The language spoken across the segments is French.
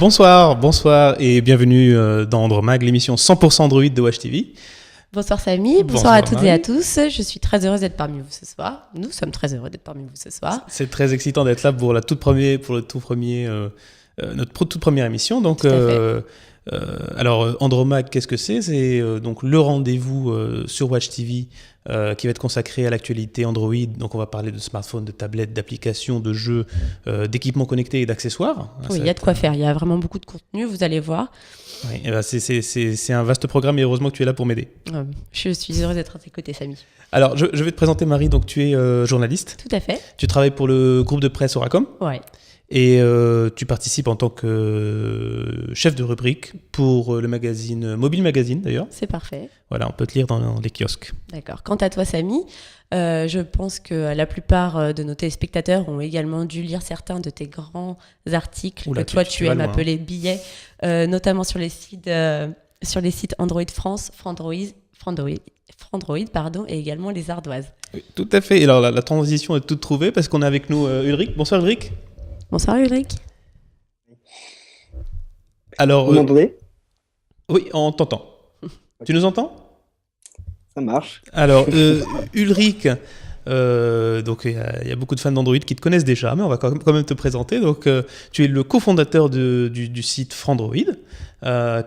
Bonsoir et bienvenue dans Andromag, l'émission 100% Android de Watch TV. Bonsoir Samy, bonsoir à toutes et à tous. Je suis très heureuse d'être parmi vous ce soir. Nous sommes très heureux d'être parmi vous ce soir. C'est très excitant d'être là pour notre toute première émission. Donc, alors Andromag, qu'est-ce que c'est ? C'est donc le rendez-vous sur Watch TV qui va être consacré à l'actualité Android. Donc on va parler de smartphones, de tablettes, d'applications, de jeux, d'équipements connectés et d'accessoires. Oui, il y a de quoi faire. Il y a vraiment beaucoup de contenu, vous allez voir. Oui, et ben c'est un vaste programme et heureusement que tu es là pour m'aider. Je suis heureuse d'être à tes côtés, Samy. Alors, je vais te présenter Marie. Donc, tu es journaliste. Tout à fait. Tu travailles pour le groupe de presse Oracom. Ouais. Et tu participes en tant que chef de rubrique pour le magazine Mobile Magazine, d'ailleurs. C'est parfait. Voilà, on peut te lire dans les kiosques. D'accord. Quant à toi, Samy, je pense que la plupart de nos téléspectateurs ont également dû lire certains de tes grands articles que toi tu aimes appeler billets, notamment sur les sites Android France, Frandroid, et également les ardoises. Oui, tout à fait. Et alors la transition est toute trouvée parce qu'on a avec nous Ulrich. Bonsoir Ulrich. Bonsoir Ulrich. Alors, vous m'entendez ? Oui, on t'entend. Okay. Tu nous entends ? Ça marche. Alors, Ulrich, donc il y a beaucoup de fans d'Android qui te connaissent déjà, mais on va quand même te présenter. Donc, tu es le cofondateur du site Frandroid,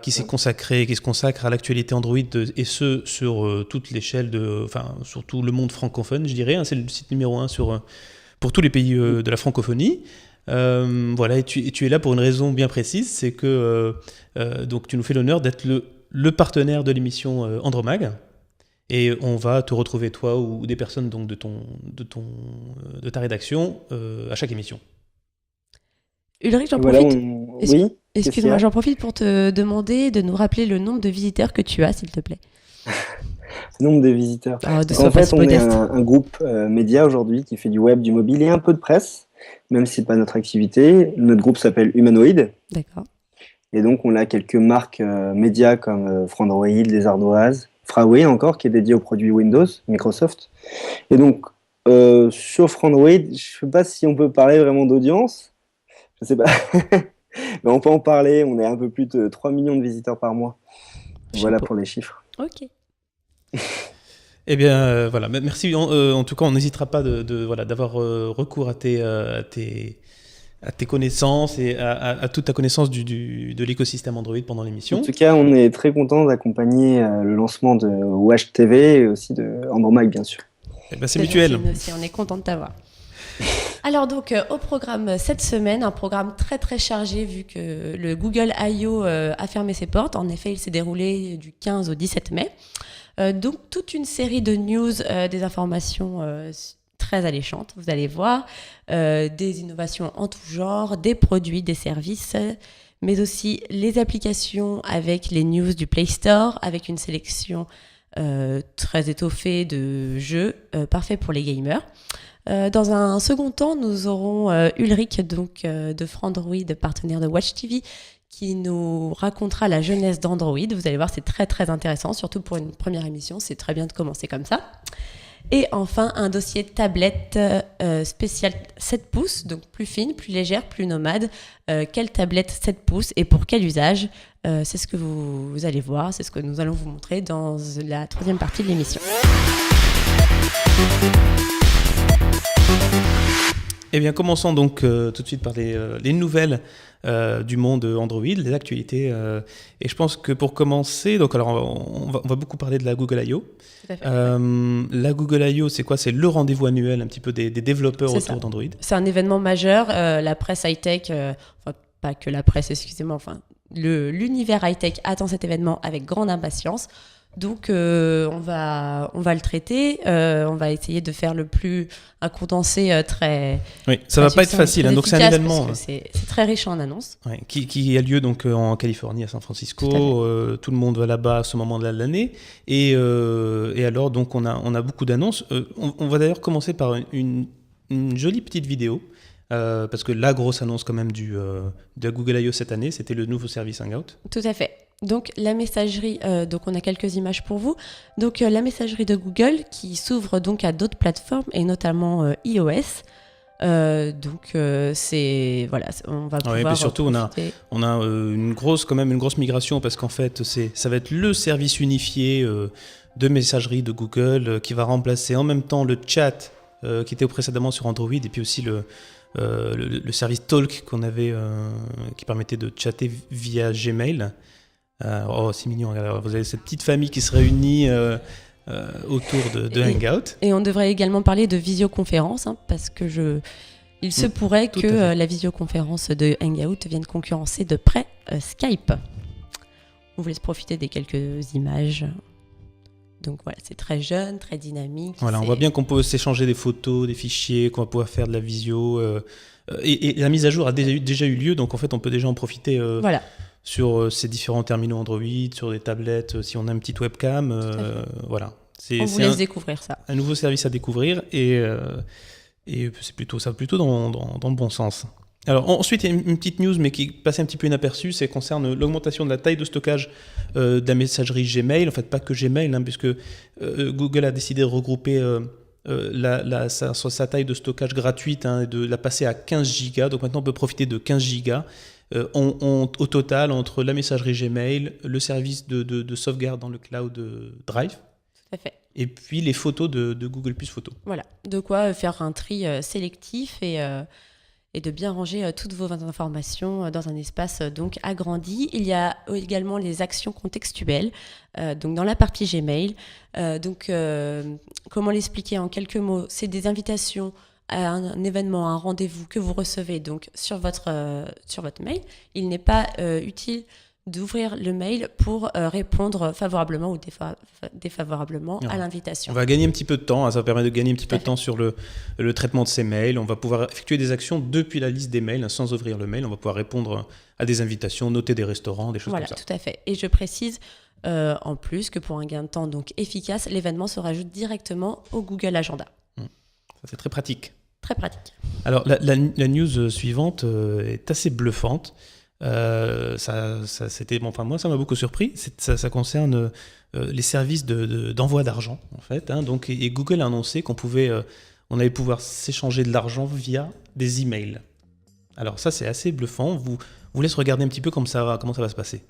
qui se consacre à l'actualité Android et ce sur toute l'échelle sur tout le monde francophone, je dirais. Hein, c'est le site numéro 1 pour tous les pays de la francophonie. Voilà, et tu es là pour une raison bien précise, c'est que donc tu nous fais l'honneur d'être le partenaire de l'émission Andromag. Et on va te retrouver, toi ou des personnes donc, de ta rédaction à chaque émission. Ulrich, j'en profite. Excuse-moi, j'en profite pour te demander de nous rappeler le nombre de visiteurs que tu as, s'il te plaît. Le nombre de visiteurs. En fait, on est un groupe média aujourd'hui qui fait du web, du mobile et un peu de presse, même si ce n'est pas notre activité. Notre groupe s'appelle Humanoid. D'accord. Et donc, on a quelques marques médias comme Frandroid, Les Ardoises, Huawei encore, qui est dédié aux produits Windows, Microsoft. Et donc, sur Frandroid, je ne sais pas si on peut parler vraiment d'audience. Je ne sais pas. Mais on peut en parler. On est un peu plus de 3 millions de visiteurs par mois. Voilà pour les chiffres. Ok. Eh bien, voilà. Merci. En tout cas, on n'hésitera pas d'avoir recours à tes connaissances et à toute ta connaissance de l'écosystème Android pendant l'émission. En tout cas, on est très content d'accompagner le lancement de Watch TV et aussi de Andromag, bien sûr. Eh ben, c'est mutuel. Aussi, on est content de t'avoir. Alors donc, au programme cette semaine, un programme très très chargé vu que le Google I.O. a fermé ses portes. En effet, il s'est déroulé du 15 au 17 mai. Donc, toute une série de news, des informations très alléchantes, vous allez voir, des innovations en tout genre, des produits, des services, mais aussi les applications avec les news du Play Store, avec une sélection très étoffée de jeux parfaits pour les gamers. Dans un second temps, nous aurons Ulrich donc, de Frandroid, partenaire de Watch TV, qui nous racontera la jeunesse d'Android. Vous allez voir, c'est très très intéressant, surtout pour une première émission, c'est très bien de commencer comme ça. Et enfin, un dossier tablette spécial 7 pouces, donc plus fine, plus légère, plus nomade. Quelle tablette 7 pouces et pour quel usage ? C'est ce que vous allez voir, c'est ce que nous allons vous montrer dans la troisième partie de l'émission. Eh bien, commençons donc tout de suite par les nouvelles du monde Android, les actualités. Et je pense que pour commencer, donc alors on va beaucoup parler de la Google I.O. La Google I.O., c'est quoi ? C'est le rendez-vous annuel un petit peu des développeurs autour d'Android. C'est un événement majeur. La presse high-tech, enfin pas que la presse, excusez-moi, enfin l'univers high-tech attend cet événement avec grande impatience. Donc, on va le traiter. On va essayer de faire un condensé très. Oui, ça va pas être facile. Hein, donc, c'est un événement. C'est très riche en annonces. Ouais, qui a lieu donc en Californie, à San Francisco. Tout le monde va là-bas à ce moment-là de l'année. Et alors, donc, on a beaucoup d'annonces. On va d'ailleurs commencer par une jolie petite vidéo. Parce que la grosse annonce quand même de la Google I.O. cette année, c'était le nouveau service Hangout. Tout à fait. Donc la messagerie, donc on a quelques images pour vous. Donc la messagerie de Google qui s'ouvre donc à d'autres plateformes et notamment iOS. C'est voilà, on va Ouais, pouvoir puis surtout, profiter. on a quand même une grosse migration parce qu'en fait, ça va être le service unifié de messagerie de Google qui va remplacer en même temps le chat qui était précédemment sur Android et puis aussi le service Talk qu'on avait qui permettait de chatter via Gmail. Oh, c'est mignon. Alors, vous avez cette petite famille qui se réunit autour de Hangout. Et on devrait également parler de visioconférence, hein, parce que il se pourrait tout que à fait. la visioconférence de Hangout vienne concurrencer de près Skype. On vous laisse profiter des quelques images. Donc voilà, c'est très jeune, très dynamique. Voilà, on voit bien qu'on peut s'échanger des photos, des fichiers, qu'on va pouvoir faire de la visio. Et la mise à jour a déjà eu lieu, donc en fait, on peut déjà en profiter Voilà, sur ces différents terminaux Android, sur des tablettes, si on a une petite webcam. Voilà. on vous laisse découvrir ça. un nouveau service à découvrir et c'est plutôt dans le bon sens. Alors ensuite, il y a une petite news, mais qui passait un petit peu inaperçue, c'est concerne l'augmentation de la taille de stockage de la messagerie Gmail. En fait, pas que Gmail, hein, puisque Google a décidé de regrouper sa taille de stockage gratuite et de la passer à 15 gigas. Donc maintenant, on peut profiter de 15 gigas au total entre la messagerie Gmail, le service de sauvegarde dans le cloud Drive, Tout à fait. et puis les photos de Google Plus Photos. Voilà, de quoi faire un tri sélectif et de bien ranger toutes vos informations dans un espace donc agrandi. Il y a également les actions contextuelles, donc dans la partie Gmail. Comment l'expliquer en quelques mots? C'est des invitations à un événement, à un rendez-vous que vous recevez donc sur votre mail. Il n'est pas utile d'ouvrir le mail pour répondre favorablement ou défavorablement Non. à l'invitation. On va gagner un petit peu de temps, hein, ça va permettre de gagner un petit peu de fait. temps sur le traitement de ces mails. On va pouvoir effectuer des actions depuis la liste des mails, hein, sans ouvrir le mail. On va pouvoir répondre à des invitations, noter des restaurants, des choses Voilà, comme ça. tout à fait. Et je précise en plus que pour un gain de temps donc efficace, l'événement se rajoute directement au Google Agenda. Ça, c'est très pratique. Très pratique. Alors, la news suivante est assez bluffante. Moi, ça m'a beaucoup surpris. Ça concerne les services d'envoi d'argent, en fait. Hein. Donc, et Google a annoncé on allait pouvoir s'échanger de l'argent via des emails. Alors, ça, c'est assez bluffant. Vous laisse regarder un petit peu comment ça va se passer.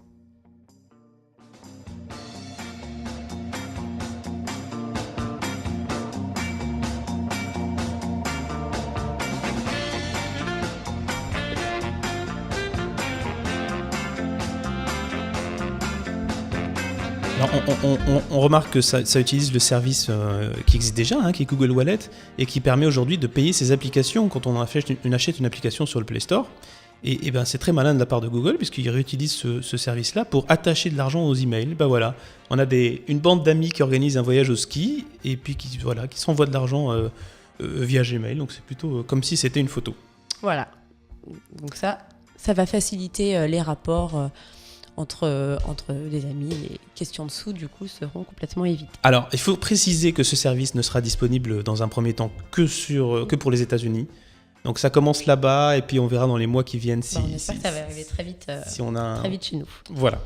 Alors, on remarque que ça utilise le service qui existe déjà, hein, qui est Google Wallet, et qui permet aujourd'hui de payer ses applications quand on achète une application sur le Play Store. Et ben, c'est très malin de la part de Google, puisqu'il réutilise ce service-là pour attacher de l'argent aux emails. Ben voilà, on a une bande d'amis qui organise un voyage au ski, et puis qui s'envoient de l'argent via Gmail. Donc c'est plutôt comme si c'était une photo. Voilà. Donc ça va faciliter les rapports entre les amis. Les questions de sous, du coup, seront complètement évitées. Alors, il faut préciser que ce service ne sera disponible dans un premier temps que pour les États-Unis. Donc ça commence là-bas et puis on verra dans les mois qui viennent On espère que ça va arriver très vite, si on a très vite chez nous. Voilà.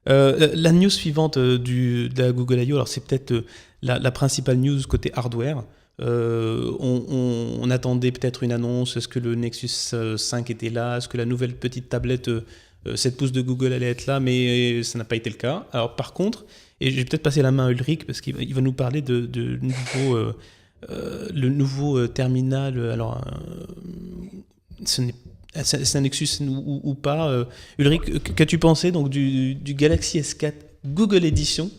La news suivante de la Google I.O., alors c'est peut-être la principale news côté hardware. On attendait peut-être une annonce. Est-ce que le Nexus 5 était là? Est-ce que la nouvelle petite tablette 7 pouces de Google allait être là? Mais ça n'a pas été le cas. Alors par contre, et je vais peut-être passer la main à Ulrich parce qu'il va nous parler de le nouveau terminal. Alors, c'est un Nexus ou pas. Ulrich, qu'as-tu pensé donc du Galaxy S4 Google Edition?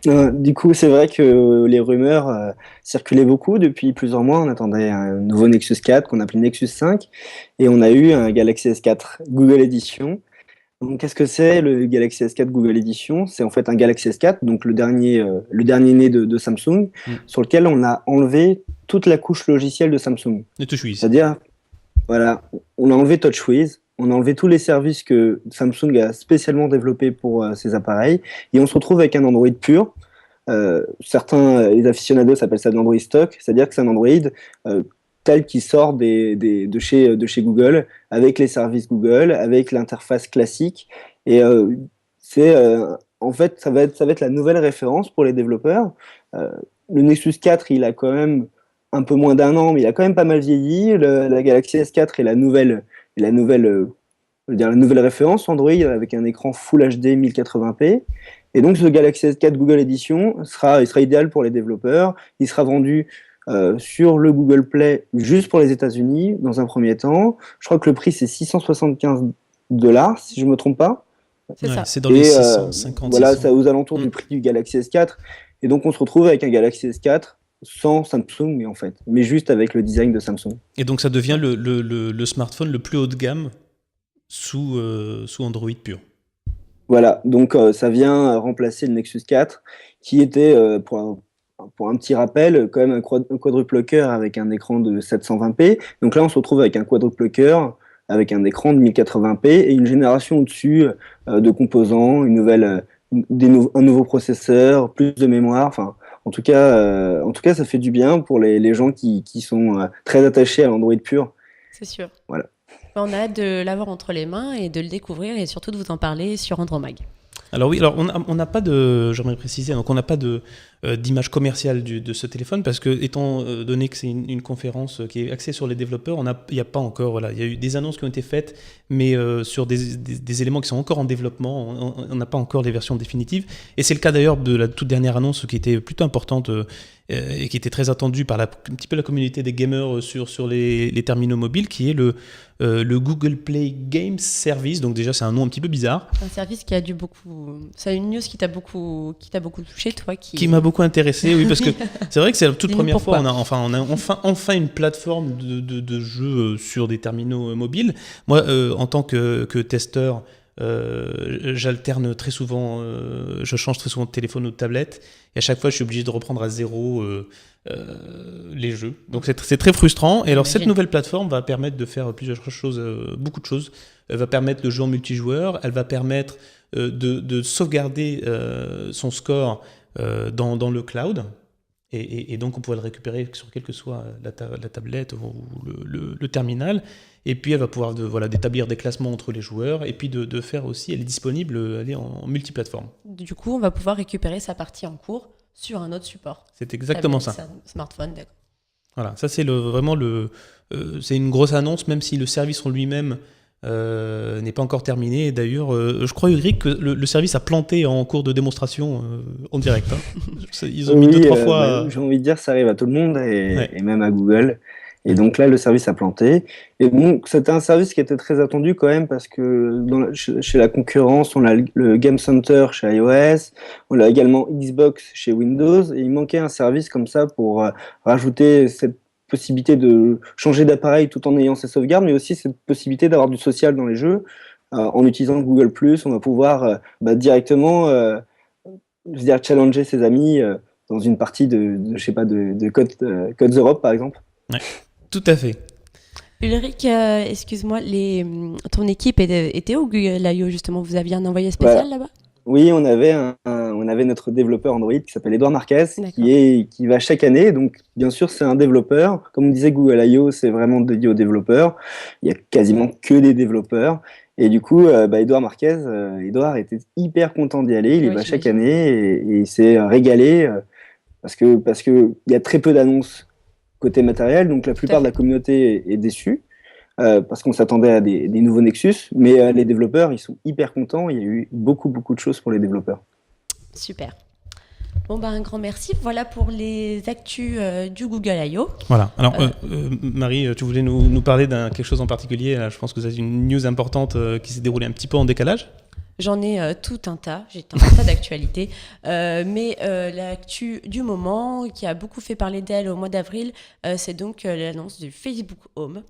Du coup, c'est vrai que les rumeurs circulaient beaucoup depuis plusieurs mois. On attendait un nouveau Nexus 4 qu'on appelait Nexus 5 et on a eu un Galaxy S4 Google Edition. Donc, qu'est-ce que c'est le Galaxy S4 Google Edition? C'est en fait un Galaxy S4, donc le dernier né de Samsung, sur lequel on a enlevé toute la couche logicielle de Samsung. Le TouchWiz. C'est-à-dire, voilà, on a enlevé TouchWiz, on a enlevé tous les services que Samsung a spécialement développés pour ses appareils, et on se retrouve avec un Android pur. Certains, les aficionados appellent ça de l'Android stock, c'est-à-dire que c'est un Android tel qu'il sort de chez Google, avec les services Google, avec l'interface classique. Et en fait, ça va être la nouvelle référence pour les développeurs. Le Nexus 4, il a quand même un peu moins d'un an, mais il a quand même pas mal vieilli. La Galaxy S4 est je veux dire, la nouvelle référence Android avec un écran Full HD 1080p. Et donc ce Galaxy S4 Google Edition il sera idéal pour les développeurs. Il sera vendu sur le Google Play juste pour les États-Unis dans un premier temps. Je crois que le prix c'est $675 si je me trompe pas. C'est ça. C'est dans les 650. Voilà, 600. c'est aux alentours du prix du Galaxy S4. Et donc on se retrouve avec un Galaxy S4 sans Samsung en fait, mais juste avec le design de Samsung. Et donc ça devient le smartphone le plus haut de gamme sous Android pur. Voilà, donc ça vient remplacer le Nexus 4 qui était, pour un petit rappel, quand même un quadruple cœur avec un écran de 720p. Donc là, on se retrouve avec un quadruple cœur avec un écran de 1080p et une génération au-dessus de composants, un nouveau processeur, plus de mémoire. Enfin, en tout cas, ça fait du bien pour les gens qui sont très attachés à l'Android pur. C'est sûr. Voilà. On a hâte de l'avoir entre les mains et de le découvrir et surtout de vous en parler sur Andromag. Alors oui, on n'a pas j'aimerais préciser, donc on n'a pas d'image commerciale de ce téléphone parce que étant donné que c'est une conférence qui est axée sur les développeurs, il n'y a pas encore, voilà, il y a eu des annonces qui ont été faites, mais sur des éléments qui sont encore en développement, on n'a pas encore les versions définitives. Et c'est le cas d'ailleurs de la toute dernière annonce qui était plutôt importante et qui était très attendue par un petit peu la communauté des gamers sur les terminaux mobiles, qui est le Google Play Games Service. Donc déjà, c'est un nom un petit peu bizarre. Un service qui a dû beaucoup... C'est une news qui t'a beaucoup touché, toi. Qui m'a beaucoup intéressé, oui, parce que c'est vrai que c'est la toute première fois on a enfin une plateforme de jeu sur des terminaux mobiles. Moi, en tant que testeur, j'alterne très souvent, je change très souvent de téléphone ou de tablette, et à chaque fois je suis obligé de reprendre à zéro les jeux. Donc c'est très frustrant. Et alors cette nouvelle plateforme va permettre de faire plusieurs choses, beaucoup de choses. Elle va permettre de jouer en multijoueur, elle va permettre de sauvegarder son score dans le cloud. Et donc on pourrait le récupérer sur quelle que soit la tablette ou le terminal. Et puis elle va pouvoir d'établir des classements entre les joueurs et puis de faire aussi, elle est disponible en multiplateforme. Du coup, on va pouvoir récupérer sa partie en cours sur un autre support. C'est exactement ça. Smartphone, d'accord. Voilà, ça c'est c'est une grosse annonce, même si le service en lui-même n'est pas encore terminé. Et d'ailleurs, je crois, Ulrich, que le service a planté en cours de démonstration en direct. Hein. Ils ont mis 2-3 fois. J'ai envie de dire, ça arrive à tout le monde et même à Google. Et donc là, le service a planté. Et bon, c'était un service qui était très attendu quand même parce que chez la concurrence, on a le Game Center chez iOS, on a également Xbox chez Windows, et il manquait un service comme ça pour rajouter cette possibilité de changer d'appareil tout en ayant ses sauvegardes, mais aussi cette possibilité d'avoir du social dans les jeux. En utilisant Google+, on va pouvoir directement challenger ses amis dans une partie de Codes Europe, par exemple. Ouais. Tout à fait. Ulrich, excuse-moi, ton équipe était au Google I.O. justement, vous aviez un envoyé spécial là-bas ? Oui, on avait notre développeur Android qui s'appelle Edouard Marquez, qui va chaque année. Donc, bien sûr, c'est un développeur. Comme on disait, Google I.O., c'est vraiment dédié aux développeurs. Il y a quasiment que des développers. Et du coup, Edouard Marquez, Edouard était hyper content d'y aller. Il y va chaque année et il s'est régalé parce que il y a très peu d'annonces côté matériel. Donc, la plupart de la communauté est déçue. Parce qu'on s'attendait à des nouveaux Nexus, mais les développeurs, ils sont hyper contents. Il y a eu beaucoup de choses pour les développeurs. Super. Bon, un grand merci. Voilà pour les actus du Google I.O. Voilà. Alors, Marie, tu voulais nous parler d'un quelque chose en particulier. Là, je pense que vous avez une news importante qui s'est déroulée un petit peu en décalage. J'en ai tout un tas, j'ai un tas d'actualités, mais l'actu du moment qui a beaucoup fait parler d'elle au mois d'avril, c'est donc l'annonce du Facebook Home.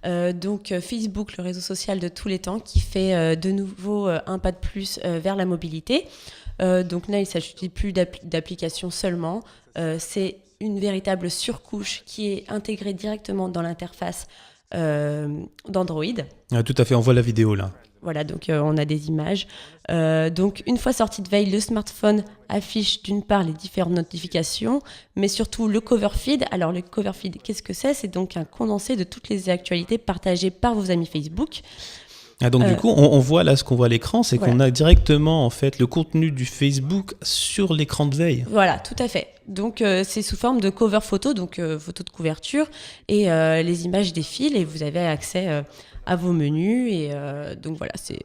Donc Facebook, le réseau social de tous les temps, qui fait de nouveau un pas de plus vers la mobilité. Donc là, il ne s'agit plus d'applications seulement, c'est une véritable surcouche qui est intégrée directement dans l'interface d'Android. Ah, tout à fait, on voit la vidéo là. Voilà, donc on a des images. Donc une fois sorti de veille, le smartphone affiche d'une part les différentes notifications, mais surtout le cover feed. Alors le cover feed, qu'est-ce que c'est ? C'est donc un condensé de toutes les actualités partagées par vos amis Facebook. Ah, donc du coup, on voit là ce qu'on voit à l'écran, c'est qu'on a directement en fait le contenu du Facebook sur l'écran de veille. Voilà, tout à fait. Donc c'est sous forme de cover photo, donc photo de couverture, et les images défilent et vous avez accès à vos menus. Et donc voilà, c'est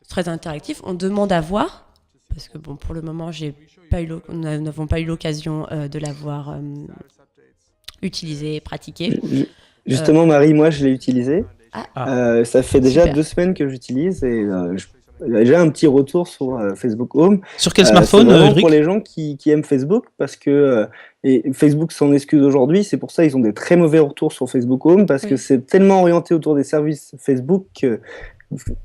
très interactif. On demande à voir, parce que bon, pour le moment, nous n'avons pas eu l'occasion de l'avoir utilisé et pratiqué. Justement, Marie, moi, je l'ai utilisé. Ça fait déjà Super. 2 semaines que j'utilise et j'ai déjà un petit retour sur Facebook Home. Sur quel smartphone, c'est vraiment Ulrich ? pour les gens qui aiment Facebook, parce que et Facebook s'en excuse aujourd'hui. C'est pour ça qu'ils ont des très mauvais retours sur Facebook Home, parce que c'est tellement orienté autour des services Facebook que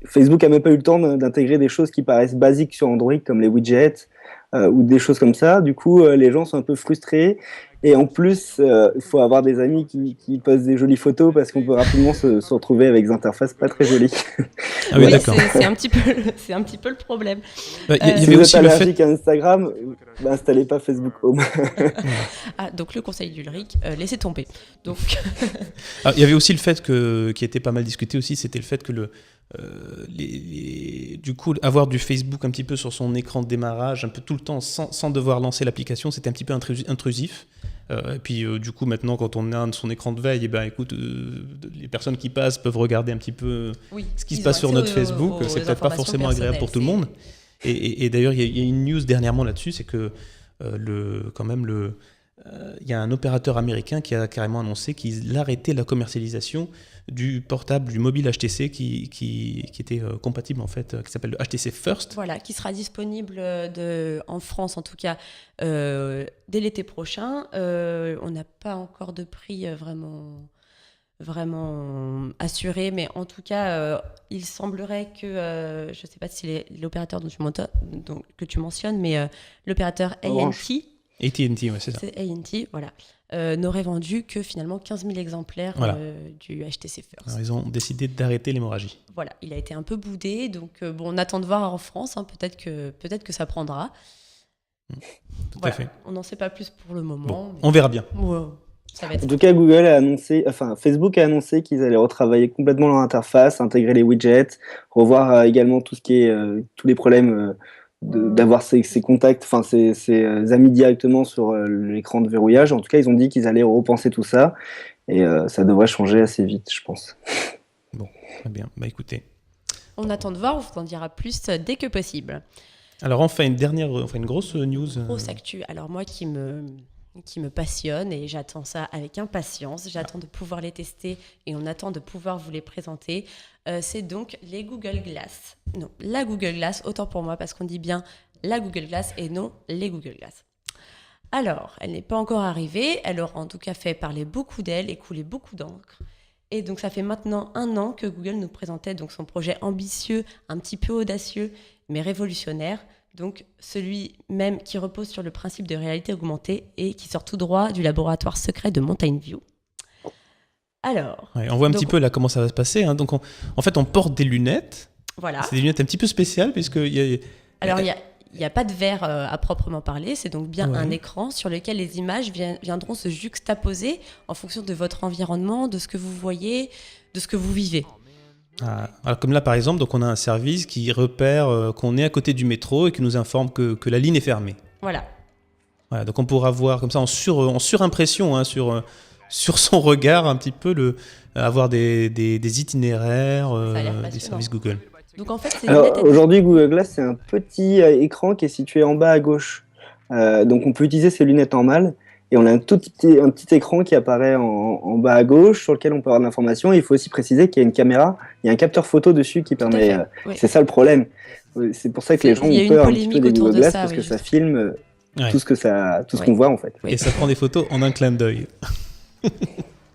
Facebook a même pas eu le temps d'intégrer des choses qui paraissent basiques sur Android, comme les widgets ou des choses comme ça. Du coup, les gens sont un peu frustrés. Et en plus, il faut avoir des amis qui postent des jolies photos, parce qu'on peut rapidement se retrouver avec des interfaces pas très jolies. Ah oui, d'accord. C'est un petit peu le problème. Il y Si avait vous aussi êtes le fait. allergique à Instagram, installez pas Facebook Home. Donc le conseil d'Ulrich, laissez tomber. Donc Il y avait aussi le fait qui était pas mal discuté aussi, c'était le fait que du coup, avoir du Facebook un petit peu sur son écran de démarrage, un peu tout le temps, sans devoir lancer l'application, c'était un petit peu intrusif. Et puis du coup, maintenant, quand on a son écran de veille, écoute, les personnes qui passent peuvent regarder un petit peu ce qui se passe sur notre Facebook. C'est peut-être pas forcément agréable pour tout le monde. Et d'ailleurs, il y a une news dernièrement là-dessus, c'est que il y a un opérateur américain qui a carrément annoncé qu'il arrêtait la commercialisation du portable, du mobile HTC qui était compatible en fait, qui s'appelle le HTC First. Voilà, qui sera disponible en France en tout cas dès l'été prochain. On n'a pas encore de prix vraiment assuré, mais en tout cas, il semblerait que, je ne sais pas si c'est l'opérateur que tu mentionnes, mais l'opérateur AT&T, AT&T, ouais, c'est ça. C'est AT&T, voilà. N'aurait vendu que finalement 15 000 exemplaires du HTC First. Alors, ils ont décidé d'arrêter l'hémorragie. Voilà, il a été un peu boudé, donc on attend de voir en France, hein, peut-être que ça prendra. Tout à fait. On n'en sait pas plus pour le moment. Bon, on verra bien. Ça va être... En tout cas, Facebook a annoncé qu'ils allaient retravailler complètement leur interface, intégrer les widgets, revoir également tout ce qui est tous les problèmes d'avoir ses contacts, ses amis directement sur l'écran de verrouillage. En tout cas, ils ont dit qu'ils allaient repenser tout ça et ça devrait changer assez vite, je pense. Bon, très bien. Écoutez. On attend de voir, on vous en dira plus dès que possible. Alors, enfin, une grosse news. Grosse actu. Alors, moi qui me passionne et j'attends ça avec impatience. J'attends de pouvoir les tester et on attend de pouvoir vous les présenter. C'est donc les Google Glass. Non, la Google Glass, autant pour moi parce qu'on dit bien la Google Glass et non les Google Glass. Alors, elle n'est pas encore arrivée. Elle aura en tout cas fait parler beaucoup d'elle et couler beaucoup d'encre. Et donc, ça fait maintenant 1 an que Google nous présentait donc son projet ambitieux, un petit peu audacieux, mais révolutionnaire. Donc, celui même qui repose sur le principe de réalité augmentée et qui sort tout droit du laboratoire secret de Mountain View. Alors... on voit un petit peu là comment ça va se passer. Hein. Donc, en fait, on porte des lunettes. Voilà. C'est des lunettes un petit peu spéciales puisqu'il y a... Alors, il n'y a pas de verre à proprement parler. C'est donc bien un écran sur lequel les images viendront se juxtaposer en fonction de votre environnement, de ce que vous voyez, de ce que vous vivez. Alors comme là par exemple, donc on a un service qui repère qu'on est à côté du métro et qui nous informe que la ligne est fermée. Voilà, donc on pourra voir comme ça en surimpression hein, sur son regard un petit peu avoir des itinéraires des services Google. Donc en fait, aujourd'hui Google Glass c'est un petit écran qui est situé en bas à gauche. Donc on peut utiliser ses lunettes normales. Et on a un petit écran qui apparaît en bas à gauche sur lequel on peut avoir de l'information. Et il faut aussi préciser qu'il y a une caméra, il y a un capteur photo dessus qui permet... C'est ça le problème. C'est pour ça que les gens ont peur un petit peu des Google Glass parce que ça filme tout ce qu'on voit en fait. Et ça prend des photos en un clin d'œil.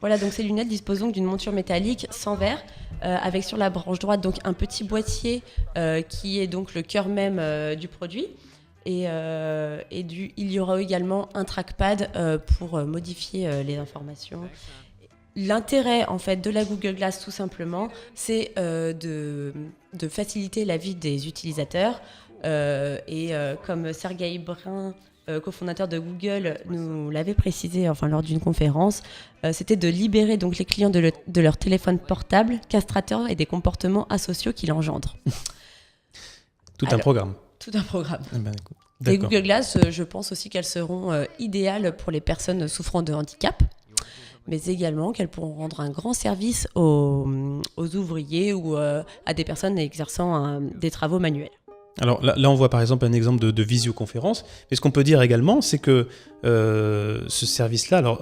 Voilà, donc ces lunettes disposent donc d'une monture métallique sans verre avec sur la branche droite donc un petit boîtier qui est donc le cœur même du produit. Et il y aura également un trackpad pour modifier les informations. L'intérêt en fait de la Google Glass tout simplement, c'est de faciliter la vie des utilisateurs. Comme Sergey Brin cofondateur de Google, nous l'avait précisé lors d'une conférence, c'était de libérer donc les clients de leur téléphone portable castrateur et des comportements asociaux qu'il engendre. Un programme. Tout un programme. Écoute, Les Google Glass, je pense aussi qu'elles seront idéales pour les personnes souffrant de handicap, mais également qu'elles pourront rendre un grand service aux ouvriers ou à des personnes exerçant des travaux manuels. Alors là, on voit par exemple un exemple de visioconférence. Mais ce qu'on peut dire également, c'est que ce service-là,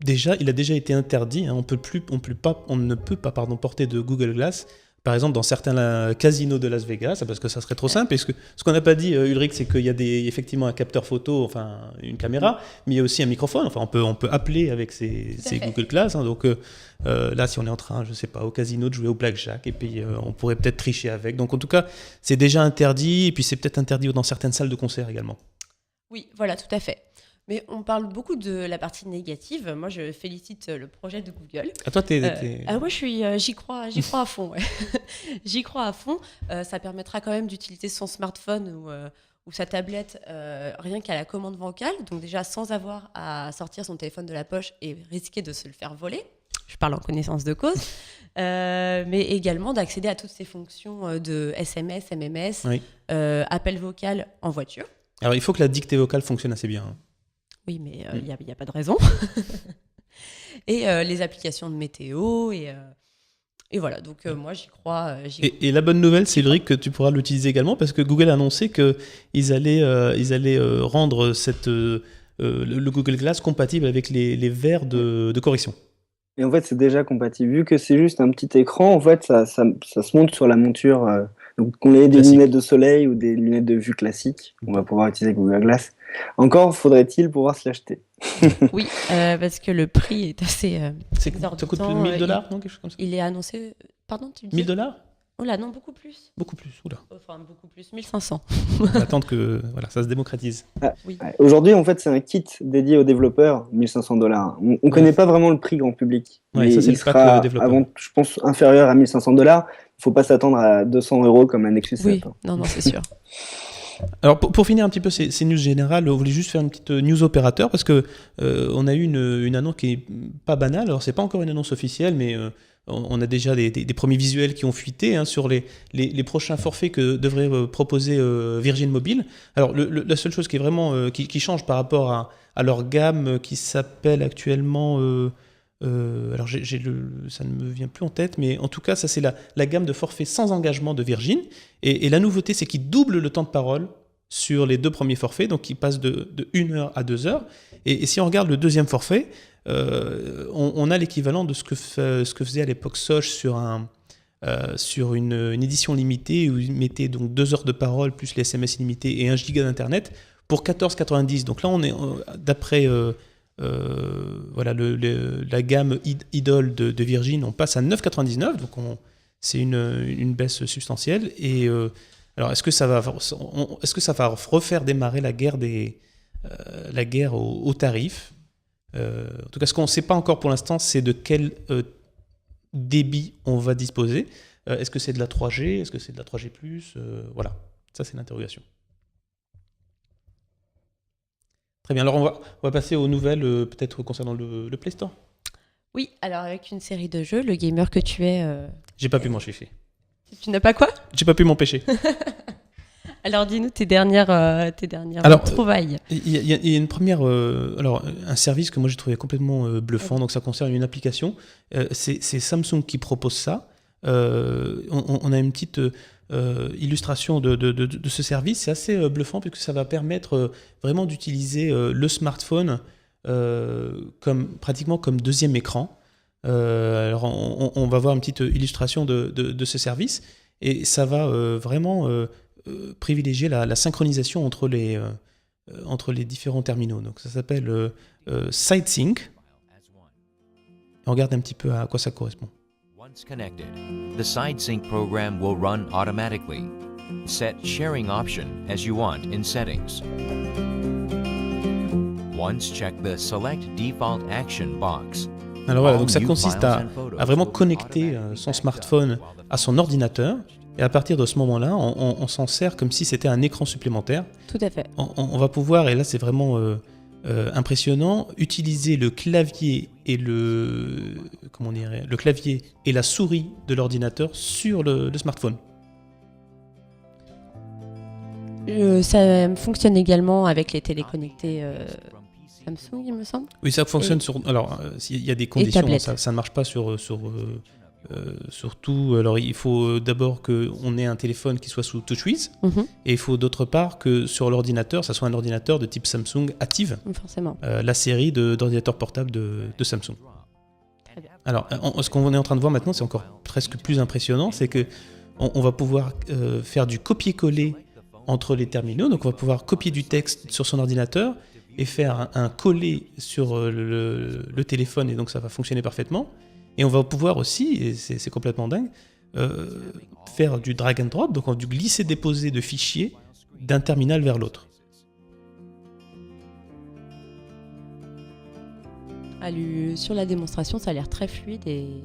déjà, il a déjà été interdit. On ne peut pas porter de Google Glass, par exemple, dans certains casinos de Las Vegas, parce que ça serait trop simple. Parce que ce qu'on n'a pas dit, Ulrich, c'est qu'il y a effectivement un capteur photo, une caméra, mais il y a aussi un microphone. On peut appeler avec ces Google Glass. Donc là, si on est en train, je sais pas, au casino de jouer au blackjack, et puis on pourrait peut-être tricher avec. Donc en tout cas, c'est déjà interdit, et puis c'est peut-être interdit dans certaines salles de concert également. Oui, voilà, tout à fait. Mais on parle beaucoup de la partie négative. Moi, je félicite le projet de Google. Ah, toi, moi, j'y crois à fond. Ouais. J'y crois à fond. Ça permettra quand même d'utiliser son smartphone ou sa tablette rien qu'à la commande vocale. Donc déjà, sans avoir à sortir son téléphone de la poche et risquer de se le faire voler. Je parle en connaissance de cause. Mais également d'accéder à toutes ces fonctions de SMS, MMS, oui. Appel vocal en voiture. Alors, il faut que la dictée vocale fonctionne assez bien. Oui, mais il n'y a pas de raison. Et les applications de météo. Et voilà, donc moi, j'y crois. Et la bonne nouvelle, c'est Ulrich, que tu pourras l'utiliser également, parce que Google a annoncé qu'ils allaient rendre le Google Glass compatible avec les verres de correction. Et en fait, c'est déjà compatible. Vu que c'est juste un petit écran, en fait, ça se monte sur la monture. Donc, qu'on ait des lunettes de soleil ou des lunettes de vue classiques, on va pouvoir utiliser Google Glass. Encore faudrait-il pouvoir se l'acheter. Oui, parce que le prix est assez exorbitant. Ça coûte plus de $1,000, non, quelque chose comme ça. Il est annoncé... Pardon, tu dis $1,000 ? Oh là, non, beaucoup plus. Beaucoup plus, oula. Enfin, beaucoup plus, 1500. On va attendre que ça se démocratise. Oui. Aujourd'hui, en fait, c'est un kit dédié aux développeurs, $1,500. On ne connaît pas vraiment le prix grand public. Ouais, ça, c'est il le pack sera, développeur. avant, je pense, inférieur à $1,500. Il ne faut pas s'attendre à 200 € comme la Nexus 7. Oui, non, c'est sûr. Alors pour finir un petit peu ces news générales, on voulait juste faire une petite news opérateur, parce que on a eu une annonce qui est pas banale. Alors c'est pas encore une annonce officielle, mais on a déjà des premiers visuels qui ont fuité sur les prochains forfaits que devrait proposer Virgin Mobile. Alors la seule chose qui est vraiment qui change par rapport à leur gamme qui s'appelle actuellement alors ça ne me vient plus en tête, mais en tout cas ça c'est la gamme de forfaits sans engagement de Virgin, et la nouveauté c'est qu'ils doublent le temps de parole sur les deux premiers forfaits, donc ils passent de 1 heure à 2 heures, et si on regarde le deuxième forfait, on a l'équivalent de ce que faisait à l'époque Soch sur une édition limitée, où ils mettaient donc 2 heures de parole plus les SMS illimités et 1 giga d'internet pour 14,90. Donc là on est d'après la gamme Idol de Virgin, on passe à 9,99, donc c'est une baisse substantielle. Et alors est-ce que ça va refaire démarrer la guerre aux tarifs? En tout cas, ce qu'on ne sait pas encore pour l'instant, c'est de quel débit on va disposer. Est-ce que c'est de la 3G? Est-ce que c'est de la 3G+? Voilà, ça c'est l'interrogation. Très bien, alors on va passer aux nouvelles, peut-être concernant le Play Store. Oui, alors avec une série de jeux, le gamer que tu es... J'ai pas pu m'empêcher. Tu n'as pas quoi? J'ai pas pu m'empêcher. Alors dis-nous tes dernières trouvailles. Il y a une première... un service que moi j'ai trouvé complètement bluffant, donc ça concerne une application. C'est Samsung qui propose ça. On a une petite... illustration de ce service. C'est assez bluffant, puisque ça va permettre vraiment d'utiliser le smartphone pratiquement comme deuxième écran. Alors on va voir une petite illustration de ce service, et ça va vraiment privilégier la synchronisation entre les différents terminaux. Donc ça s'appelle SideSync. On regarde un petit peu à quoi ça correspond. Once connected, the SideSync program will run automatically. Set sharing option as you want in settings. Once check the Select Default Action box. Alors voilà, donc ça consiste à vraiment connecter son smartphone à son ordinateur, Et à partir de ce moment-là, on s'en sert comme si c'était un écran supplémentaire. Tout à fait. On va pouvoir, et là c'est vraiment impressionnant, utiliser le clavier et le clavier et la souris de l'ordinateur sur le smartphone. Ça fonctionne également avec les téléconnectés Samsung, il me semble. Oui, ça fonctionne sur. Alors, il y a des conditions, tablettes. ça ne marche pas sur tout. Alors, il faut d'abord qu'on ait un téléphone qui soit sous TouchWiz, et il faut d'autre part que sur l'ordinateur, ça soit un ordinateur de type Samsung Active, Forcément. la série d'ordinateurs portables de Samsung. Très bien. Alors, ce qu'on est en train de voir maintenant, c'est encore presque plus impressionnant, c'est que on va pouvoir faire du copier-coller entre les terminaux. Donc, on va pouvoir copier du texte sur son ordinateur et faire un coller sur le téléphone, et donc ça va fonctionner parfaitement. Et on va pouvoir aussi, et c'est complètement dingue, faire du drag and drop, donc du glisser-déposer de fichiers d'un terminal vers l'autre. Sur la démonstration, ça a l'air très fluide et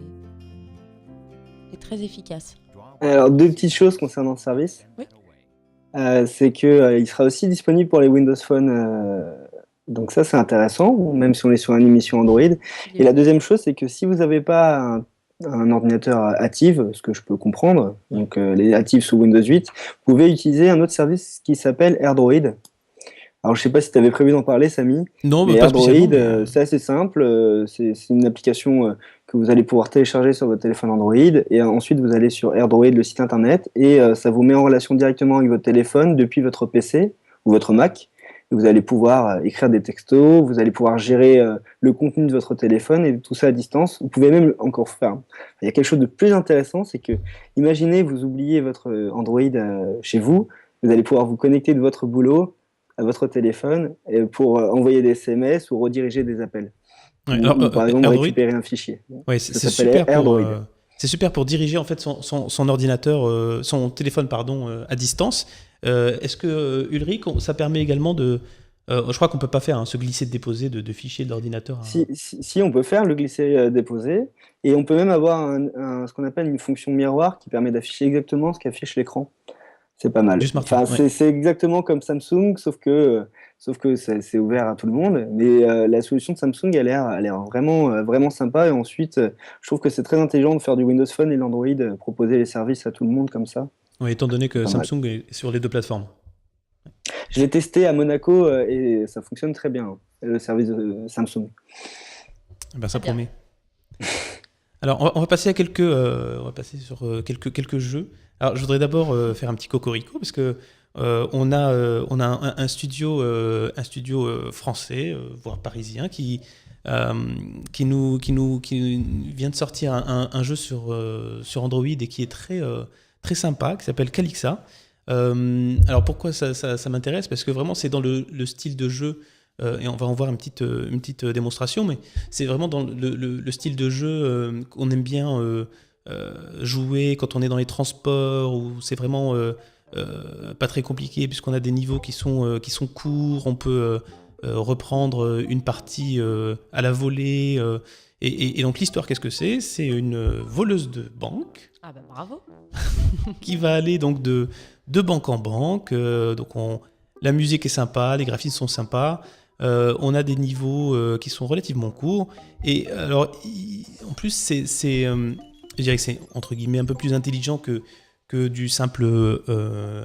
très efficace. Alors, 2 petites choses concernant le service. Oui. C'est qu'il sera aussi disponible pour les Windows Phone. Donc ça, c'est intéressant, même si on est sur une émission Android. Et la deuxième chose, c'est que si vous n'avez pas un ordinateur Active, ce que je peux comprendre, donc les Active sous Windows 8, vous pouvez utiliser un autre service qui s'appelle AirDroid. Alors, je ne sais pas si tu avais prévu d'en parler, Samy. Non, mais pas AirDroid, spécialement. c'est assez simple. C'est une application que vous allez pouvoir télécharger sur votre téléphone Android. Et ensuite, vous allez sur AirDroid, le site internet, et ça vous met en relation directement avec votre téléphone depuis votre PC ou votre Mac. Vous allez pouvoir écrire des textos, vous allez pouvoir gérer le contenu de votre téléphone et tout ça à distance. Vous pouvez même encore faire. Il y a quelque chose de plus intéressant, c'est que, imaginez, vous oubliez votre Android chez vous, vous allez pouvoir vous connecter de votre boulot à votre téléphone pour envoyer des SMS ou rediriger des appels. Ouais, ou par exemple AirDroid, récupérer un fichier. ouais, Ça c'est s'appelle super AirDroid. c'est super pour diriger en fait son ordinateur, son téléphone à distance. Est-ce que Ulrich, ça permet également de... je crois qu'on peut pas faire ce glisser-déposer de fichiers de l'ordinateur. Si, on peut faire le glisser-déposer, et on peut même avoir ce qu'on appelle une fonction miroir qui permet d'afficher exactement ce qu'affiche l'écran. C'est pas mal. Du smartphone, Enfin, c'est exactement comme Samsung, sauf que c'est ouvert à tout le monde. Mais la solution de Samsung a l'air vraiment, vraiment sympa. Et ensuite, je trouve que c'est très intelligent de faire du Windows Phone et l'Android, proposer les services à tout le monde comme ça. Ouais, étant donné que Pas mal. Samsung est sur les deux plateformes. Je l'ai testé à Monaco et ça fonctionne très bien, le service de Samsung. Ben, ça Très bien. promet. Alors, on va passer sur quelques jeux. Alors, je voudrais d'abord faire un petit cocorico parce que on a un studio français, voire parisien, qui vient de sortir un jeu sur Android et qui est très sympa, qui s'appelle Calixa. Alors pourquoi ça m'intéresse? Parce que vraiment c'est dans le style de jeu, et on va en voir une petite démonstration, mais c'est vraiment dans le style de jeu qu'on aime bien jouer quand on est dans les transports, où c'est vraiment pas très compliqué puisqu'on a des niveaux qui sont courts, on peut reprendre une partie à la volée, et donc l'histoire, qu'est-ce que c'est? C'est une voleuse de banque Ah bah bravo. qui va aller donc de banque en banque. La musique est sympa, les graphismes sont sympas, on a des niveaux qui sont relativement courts, et alors en plus je dirais que c'est entre guillemets un peu plus intelligent que du simple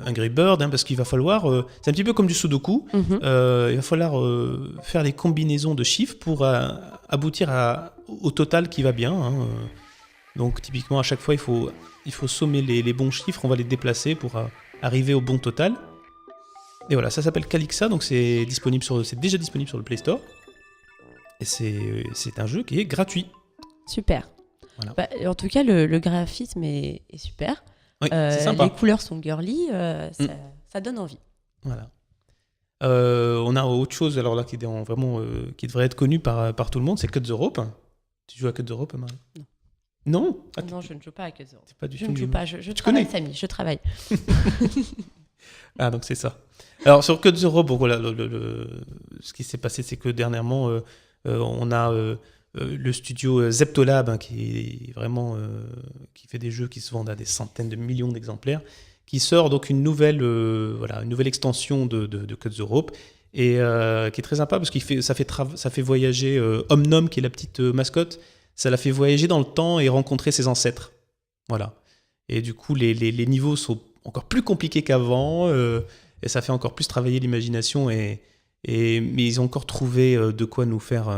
Angry Bird, parce qu'il va falloir, c'est un petit peu comme du Sudoku, il va falloir faire les combinaisons de chiffres pour aboutir au total qui va bien. Donc typiquement à chaque fois il faut sommer les bons chiffres, on va les déplacer pour arriver au bon total. Et voilà, ça s'appelle Calixa, donc c'est déjà disponible sur le Play Store. Et c'est un jeu qui est gratuit. Super. Voilà. Bah, en tout cas, le graphisme est super. Oui, c'est sympa. Les couleurs sont girly, ça donne envie. Voilà. On a autre chose alors là qui devrait être connu par tout le monde, c'est Cut the Rope. Tu joues à Cut the Rope, Marie? Non. Non. Non, je ne joue pas à Cut the Rope. C'est pas du Je tout ne joue game. pas, je Tu travaille, connais? Samy, je travaille. Ah, donc c'est ça. Alors sur Cut the Rope, bon, voilà, ce qui s'est passé, c'est que dernièrement, on a le studio Zeptolab, hein, qui est vraiment qui fait des jeux qui se vendent à des centaines de millions d'exemplaires, qui sort donc une nouvelle extension de Cut the Rope, et qui est très sympa parce ça fait voyager Omnom, qui est la petite mascotte, ça la fait voyager dans le temps et rencontrer ses ancêtres. Voilà. Et du coup, les niveaux sont encore plus compliqués qu'avant, et ça fait encore plus travailler l'imagination, mais ils ont encore trouvé de quoi nous faire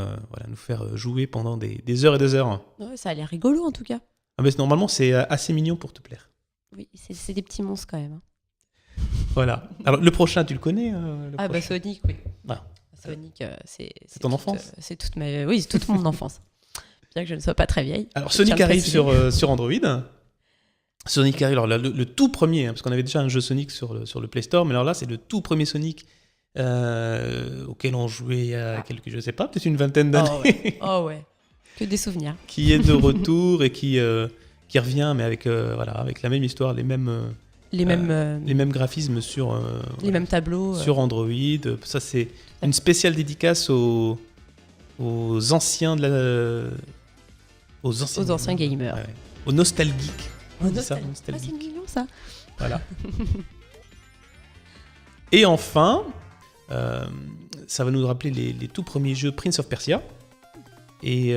jouer pendant des heures et des heures. Ouais, ça a l'air rigolo en tout cas. Ah, mais normalement, c'est assez mignon pour te plaire. Oui, c'est des petits monstres quand même. Hein. Voilà. Alors, le prochain, tu le connais prochain. Sonic, oui. Ah. Sonic, c'est ton enfance. C'est toute mon enfance. Bien que je ne sois pas très vieille. Alors, Sonic arrive sur Android. Sonic arrive, alors là, le tout premier, hein, parce qu'on avait déjà un jeu Sonic sur le Play Store, mais alors là, c'est le tout premier Sonic auquel on jouait il y a je sais pas, peut-être une vingtaine d'années. Oh ouais. Que des souvenirs. Qui est de retour et qui revient, mais avec la même histoire, les mêmes graphismes sur les mêmes tableaux sur Android. Ça, c'est une spéciale dédicace aux anciens aux anciens gamers, ouais, aux nostalgiques. C'est mignon ça. Voilà. Et enfin, ça va nous rappeler les tout premiers jeux Prince of Persia. Et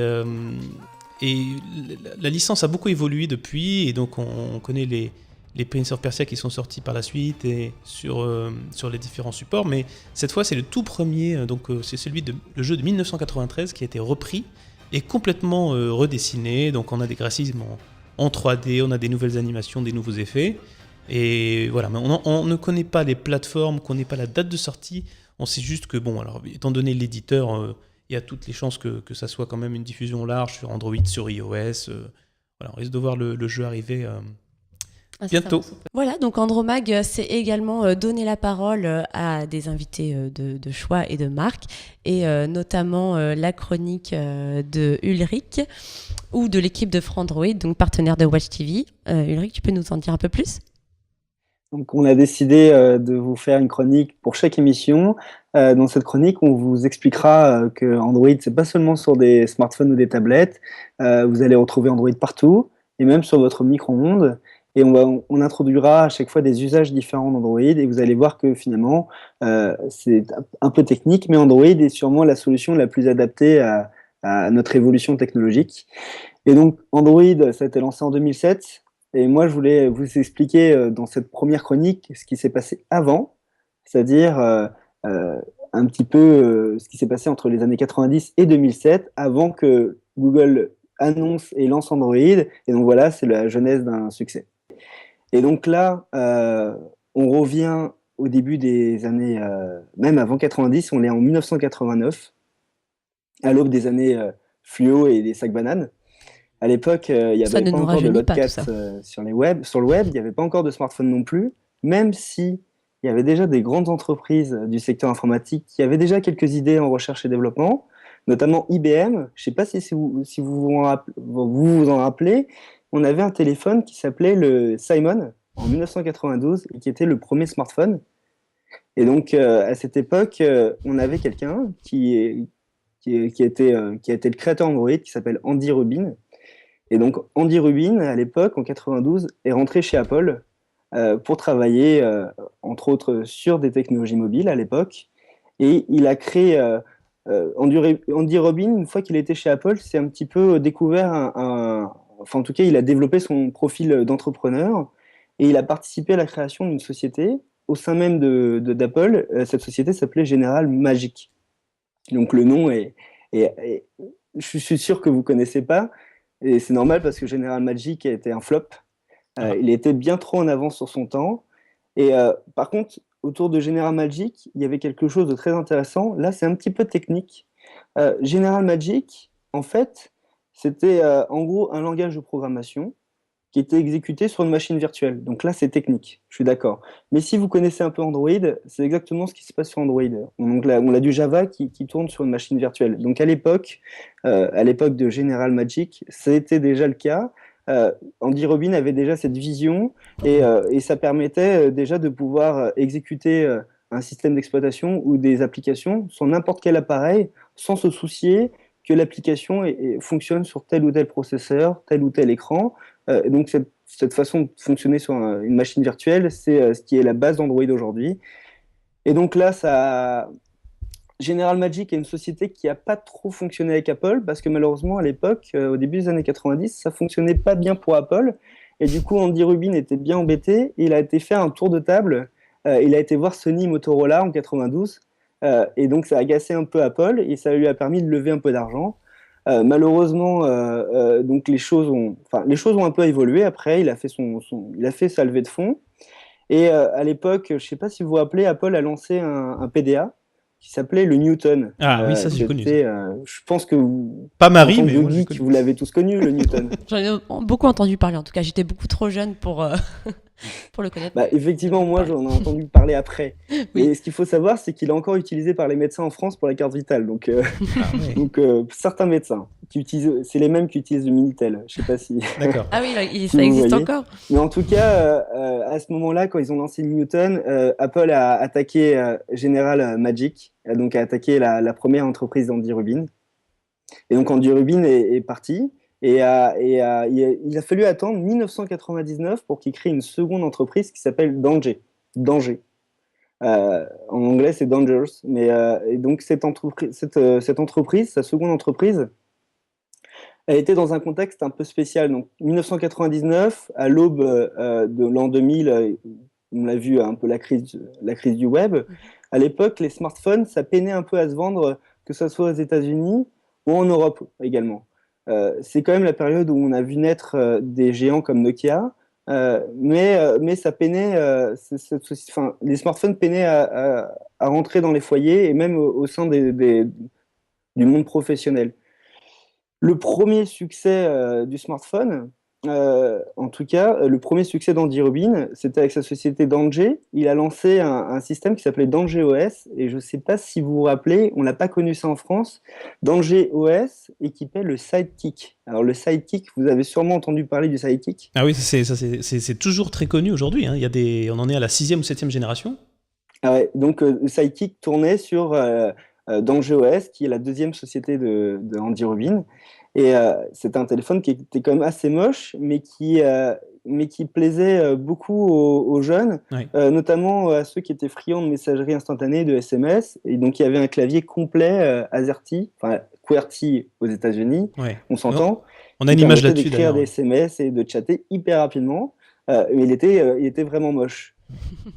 la licence a beaucoup évolué depuis, et donc on connaît les Prince of Persia qui sont sortis par la suite et sur les différents supports, mais cette fois c'est le tout premier, donc c'est le jeu de 1993 qui a été repris et complètement redessiné. Donc on a des graphismes en 3D, on a des nouvelles animations, des nouveaux effets, et voilà. Mais on ne connaît pas les plateformes, on ne connaît pas la date de sortie, on sait juste que bon, alors étant donné l'éditeur, il y a toutes les chances que ça soit quand même une diffusion large sur Android, sur iOS. Voilà, on risque de voir le jeu arriver bientôt. Voilà, donc Andromag, c'est également donner la parole à des invités de choix et de marque, et notamment la chronique de Ulrich, ou de l'équipe de Frandroid, donc partenaire de Watch TV. Ulrich, tu peux nous en dire un peu plus ? Donc, on a décidé de vous faire une chronique pour chaque émission. Dans cette chronique, on vous expliquera que Android, c'est pas seulement sur des smartphones ou des tablettes. Vous allez retrouver Android partout, et même sur votre micro-ondes. Et on introduira à chaque fois des usages différents d'Android, et vous allez voir que finalement, c'est un peu technique, mais Android est sûrement la solution la plus adaptée à notre évolution technologique. Et donc, Android, ça a été lancé en 2007. Et moi, je voulais vous expliquer dans cette première chronique ce qui s'est passé avant, c'est-à-dire un petit peu ce qui s'est passé entre les années 90 et 2007, avant que Google annonce et lance Android. Et donc voilà, c'est la genèse d'un succès. Et donc là, on revient au début des années, même avant 90, on est en 1989, à l'aube des années fluo et des sacs bananes. À l'époque, il n'y avait pas encore de Logcat sur le web, il n'y avait pas encore de smartphone non plus, même si il y avait déjà des grandes entreprises du secteur informatique qui avaient déjà quelques idées en recherche et développement, notamment IBM. Je ne sais pas si vous vous en rappelez, on avait un téléphone qui s'appelait le Simon en 1992 et qui était le premier smartphone. Et donc, à cette époque, on avait quelqu'un qui a été le créateur Android, qui s'appelle Andy Rubin. Et donc, Andy Rubin, à l'époque, en 92, est rentré chez Apple pour travailler, entre autres, sur des technologies mobiles à l'époque. Et il a créé... Andy Rubin, une fois qu'il était chez Apple, s'est un petit peu découvert enfin, en tout cas, il a développé son profil d'entrepreneur et il a participé à la création d'une société au sein même d'Apple. Cette société s'appelait General Magic. Donc, le nom je suis sûr que vous ne connaissez pas. Et c'est normal parce que General Magic a été un flop. Il était bien trop en avance sur son temps. Et par contre, autour de General Magic, il y avait quelque chose de très intéressant. Là, c'est un petit peu technique. General Magic, en fait, c'était en gros un langage de programmation qui était exécuté sur une machine virtuelle. Donc là, c'est technique, je suis d'accord. Mais si vous connaissez un peu Android, c'est exactement ce qui se passe sur Android. Donc là, on a du Java qui tourne sur une machine virtuelle. Donc à l'époque de General Magic, c'était déjà le cas. Andy Rubin avait déjà cette vision et ça permettait déjà de pouvoir exécuter un système d'exploitation ou des applications sur n'importe quel appareil sans se soucier que l'application fonctionne sur tel ou tel processeur, tel ou tel écran. Et donc cette façon de fonctionner sur une machine virtuelle, c'est ce qui est la base d'Android aujourd'hui. Et donc là, General Magic est une société qui n'a pas trop fonctionné avec Apple parce que malheureusement, à l'époque, au début des années 90, ça fonctionnait pas bien pour Apple. Et du coup, Andy Rubin était bien embêté. Il a été faire un tour de table. Il a été voir Sony Motorola en 92. Et donc, ça a agacé un peu Apple et ça lui a permis de lever un peu d'argent. Malheureusement, donc les choses ont un peu évolué. Après, il a fait sa levée de fonds. Et à l'époque, je ne sais pas si vous vous rappelez, Apple a lancé un PDA qui s'appelait le Newton. Ah oui, ça j'ai connu. Je pense que Pas Marie, en tant mais que moi, j'ai geek, connu. vous l'avez tous connu, le Newton. J'en ai beaucoup entendu parler, en tout cas. J'étais beaucoup trop jeune pour, pour le connaître. Bah, effectivement, moi, j'en ai entendu parler après. Oui. Mais ce qu'il faut savoir, c'est qu'il est encore utilisé par les médecins en France pour la carte vitale. Donc, Ah, ouais. donc certains médecins, c'est les mêmes qui utilisent le Minitel. Je sais pas si... D'accord. Ah oui, Si ça vous existe voyez. encore. Mais en tout cas, à ce moment-là, quand ils ont lancé Newton, Apple a attaqué General Magic, donc a attaqué la première entreprise d'Andy Rubin. Et donc Andy Rubin est parti. Il a fallu attendre 1999 pour qu'il crée une seconde entreprise qui s'appelle Danger. En anglais, c'est Dangerous. Et donc cette entreprise, sa seconde entreprise, elle était dans un contexte un peu spécial. Donc 1999, à l'aube de l'an 2000, on l'a vu un peu la crise du web. À l'époque, les smartphones, ça peinait un peu à se vendre, que ce soit aux États-Unis ou en Europe également. C'est quand même la période où on a vu naître des géants comme Nokia, mais ça peinait, les smartphones peinaient à rentrer dans les foyers et même au sein du monde professionnel. Le premier succès du smartphone, en tout cas, le premier succès d'Andy Rubin, c'était avec sa société Danger. Il a lancé un système qui s'appelait Danger OS, et je ne sais pas si vous vous rappelez, on n'a pas connu ça en France. Danger OS équipait le Sidekick. Alors le Sidekick, vous avez sûrement entendu parler du Sidekick. Ah oui, c'est toujours très connu aujourd'hui. Hein. On en est à la 6e ou 7e génération. Ah ouais, donc le Sidekick tournait sur Danger OS, qui est la deuxième société de Andy Rubin. Et c'était un téléphone qui était quand même assez moche, mais qui plaisait beaucoup aux jeunes, Ouais. notamment à ceux qui étaient friands de messagerie instantanée, de SMS. Et donc, il y avait un clavier complet AZERTY, enfin QWERTY aux États-Unis, Ouais. on s'entend. On a une qui image permettait là-dessus d'écrire d'ailleurs. des SMS et de chatter hyper rapidement. Mais il était vraiment moche.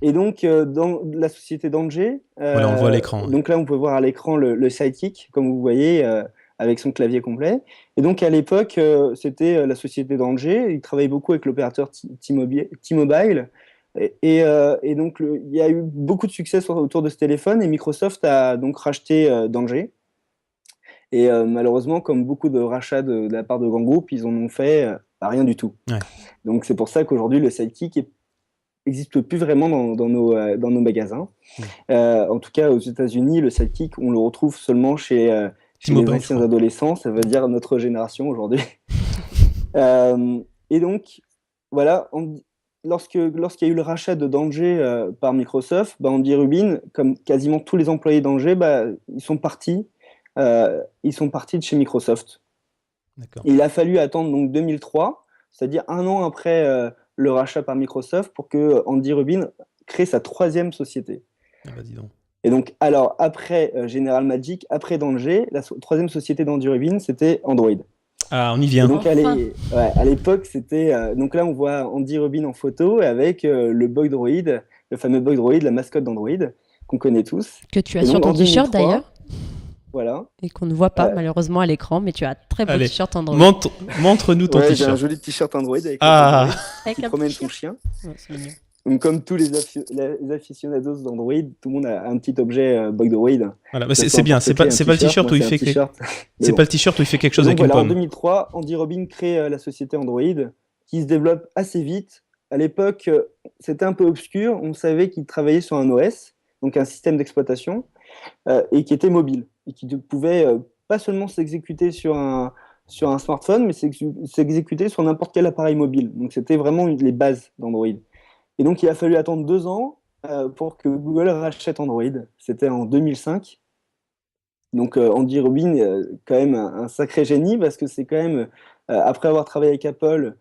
Et donc, dans la société Danger, Voilà, on le voit à l'écran. donc là, on peut voir à l'écran le Sidekick, comme vous voyez, avec son clavier complet. Et donc, à l'époque, c'était la société Danger. Il travaillait beaucoup avec l'opérateur T-Mobile. Et donc, il y a eu beaucoup de succès autour de ce téléphone. Et Microsoft a donc racheté Danger. Et malheureusement, comme beaucoup de rachats de la part de grands groupes, ils en ont fait rien du tout. Ouais. Donc, c'est pour ça qu'aujourd'hui, le Sidekick n'existe plus vraiment dans nos magasins. En tout cas, aux États-Unis, le Sidekick, on le retrouve seulement chez les T-Mobile, anciens adolescents, ça veut dire notre génération aujourd'hui. Et donc, voilà, lorsqu'il y a eu le rachat de Danger par Microsoft, Andy Rubin, comme quasiment tous les employés Danger, ils sont partis de chez Microsoft. D'accord. Il a fallu attendre donc 2003, c'est-à-dire un an après le rachat par Microsoft, pour que Andy Rubin crée sa troisième société. Ah bah dis donc. Et donc, alors, après General Magic, après Danger, la troisième société d'Andy Rubin, c'était Android. Ah, on y vient. Et donc, Enfin. à l'époque, c'était... donc là, on voit Andy Rubin en photo avec le Bug Droid, le fameux Bug Droid, la mascotte d'Android, qu'on connaît tous. Que tu as Et sur donc, ton en t-shirt 2003, d'ailleurs, Voilà. et qu'on ne voit pas malheureusement à l'écran, mais tu as un très beau Allez, t-shirt Android. Montre-nous ton Ouais, j'ai un t-shirt. joli t-shirt Android avec Ah, le Bug Droid Avec qui un promène petit son chien. chien. Ouais, c'est mignon. Donc, comme tous les aficionados d'Android, tout le monde a un petit objet Bug Droid. voilà, bah Ça c'est soit un bien. C'est pas porte-clés, un le t-shirt où il moi, fait c'est un t-shirt. Mais c'est bon. pas le t-shirt où il fait quelque chose Donc avec une voilà, en pomme. 2003, Andy Rubin crée la société Android qui se développe assez vite. À l'époque, c'était un peu obscur. On savait qu'il travaillait sur un OS, donc un système d'exploitation, et qui était mobile, et qui pouvait pas seulement s'exécuter sur un smartphone, mais s'exécuter sur n'importe quel appareil mobile. Donc c'était vraiment les bases d'Android. Et donc il a fallu attendre 2 ans pour que Google rachète Android. C'était en 2005. Donc Andy Rubin, quand même un sacré génie parce que c'est quand même, après avoir travaillé avec Apple,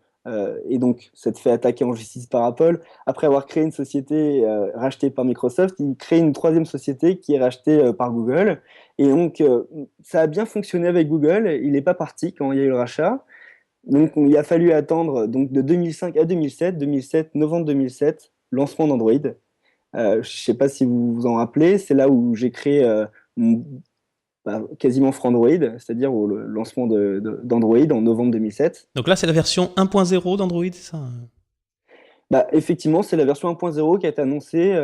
et donc s'être fait attaquer en justice par Apple, après avoir créé une société rachetée par Microsoft, il crée une troisième société qui est rachetée par Google. Et donc ça a bien fonctionné avec Google, il n'est pas parti quand il y a eu le rachat. Donc il a fallu attendre donc, de 2005 à 2007, novembre 2007, lancement d'Android. Je ne sais pas si vous vous en rappelez, c'est là où j'ai créé quasiment Frandroid, c'est-à-dire le lancement d'Android en novembre 2007. Donc là, c'est la version 1.0 d'Android, c'est ça? Effectivement, c'est la version 1.0 qui a été annoncée.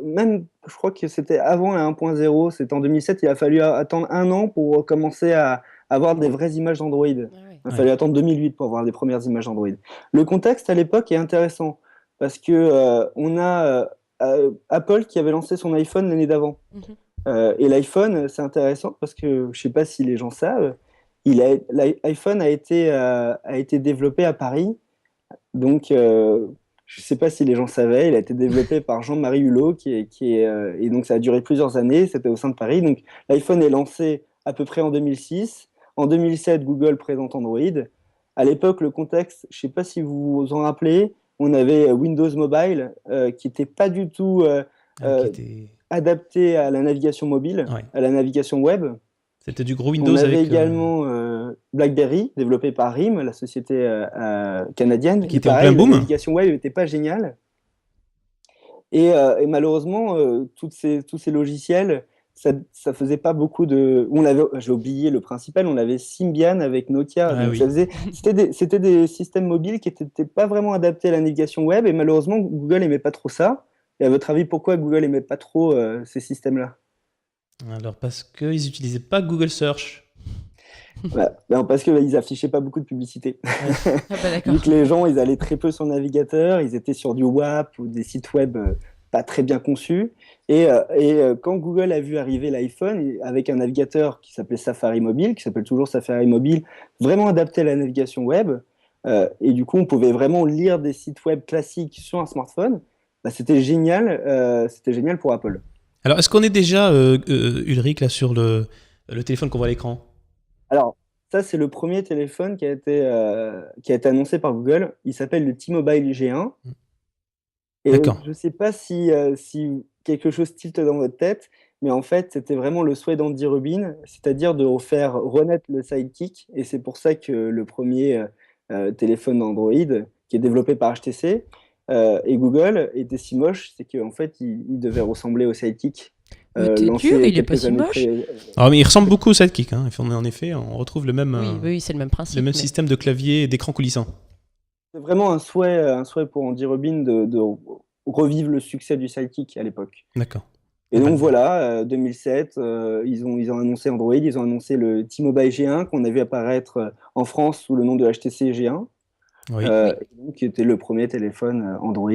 Même, je crois que c'était avant la 1.0, c'était en 2007. Il a fallu attendre un an pour commencer à avoir des vraies images d'Android. Il a fallu attendre 2008 pour avoir les premières images d'Android. Le contexte à l'époque est intéressant parce que on a Apple qui avait lancé son iPhone l'année d'avant. Et l'iPhone, c'est intéressant parce que je ne sais pas si les gens savent, l'iPhone a été développé à Paris. Donc, je ne sais pas si les gens savaient, il a été développé par Jean-Marie Hulot, et donc ça a duré plusieurs années, c'était au sein de Paris. Donc l'iPhone est lancé à peu près en 2006. En 2007, Google présente Android. À l'époque, le contexte, je ne sais pas si vous vous en rappelez, on avait Windows Mobile qui n'était pas du tout adapté à la navigation mobile, à la navigation web. C'était du gros Windows. On avait également BlackBerry, développé par RIM, la société canadienne. Qui était en plein boom. La navigation web n'était pas géniale. Et malheureusement, tous ces logiciels, ça faisait pas beaucoup de... J'ai oublié le principal, on avait Symbian avec Nokia. C'était des systèmes mobiles qui n'étaient pas vraiment adaptés à la navigation web. Et malheureusement, Google n'aimait pas trop ça. Et à votre avis, pourquoi Google n'aimait pas trop ces systèmes-là ? Alors, parce qu'ils n'utilisaient pas Google Search. Parce qu'ils n'affichaient pas beaucoup de publicité. Vu que les gens, ils allaient très peu sur le navigateur, ils étaient sur du WAP ou des sites web pas très bien conçus. Et quand Google a vu arriver l'iPhone, avec un navigateur qui s'appelait Safari Mobile, qui s'appelle toujours Safari Mobile, vraiment adapté à la navigation web, et du coup, on pouvait vraiment lire des sites web classiques sur un smartphone, c'était génial pour Apple. Alors, est-ce qu'on est déjà, Ulrich, là, sur le téléphone qu'on voit à l'écran ? Alors, ça, c'est le premier téléphone qui a été annoncé par Google. Il s'appelle le T-Mobile G1. Et je ne sais pas si quelque chose tilte dans votre tête, mais en fait, c'était vraiment le souhait d'Andy Rubin, c'est-à-dire de faire renaître le Sidekick. Et c'est pour ça que le premier téléphone Android, qui est développé par HTC, et Google était si moche, c'est qu'en fait, il devait ressembler au Sidekick. Il est pas si moche. Mais il ressemble beaucoup au Sidekick. En effet, on retrouve le même, c'est le même principe. Le même système de clavier et d'écran coulissant. C'est vraiment un souhait pour Andy Rubin de revivre le succès du Sidekick à l'époque. D'accord. Et donc voilà, 2007, ils ont annoncé Android, ils ont annoncé le T-Mobile G1 qu'on a vu apparaître en France sous le nom de HTC G1. Qui était le premier téléphone Android.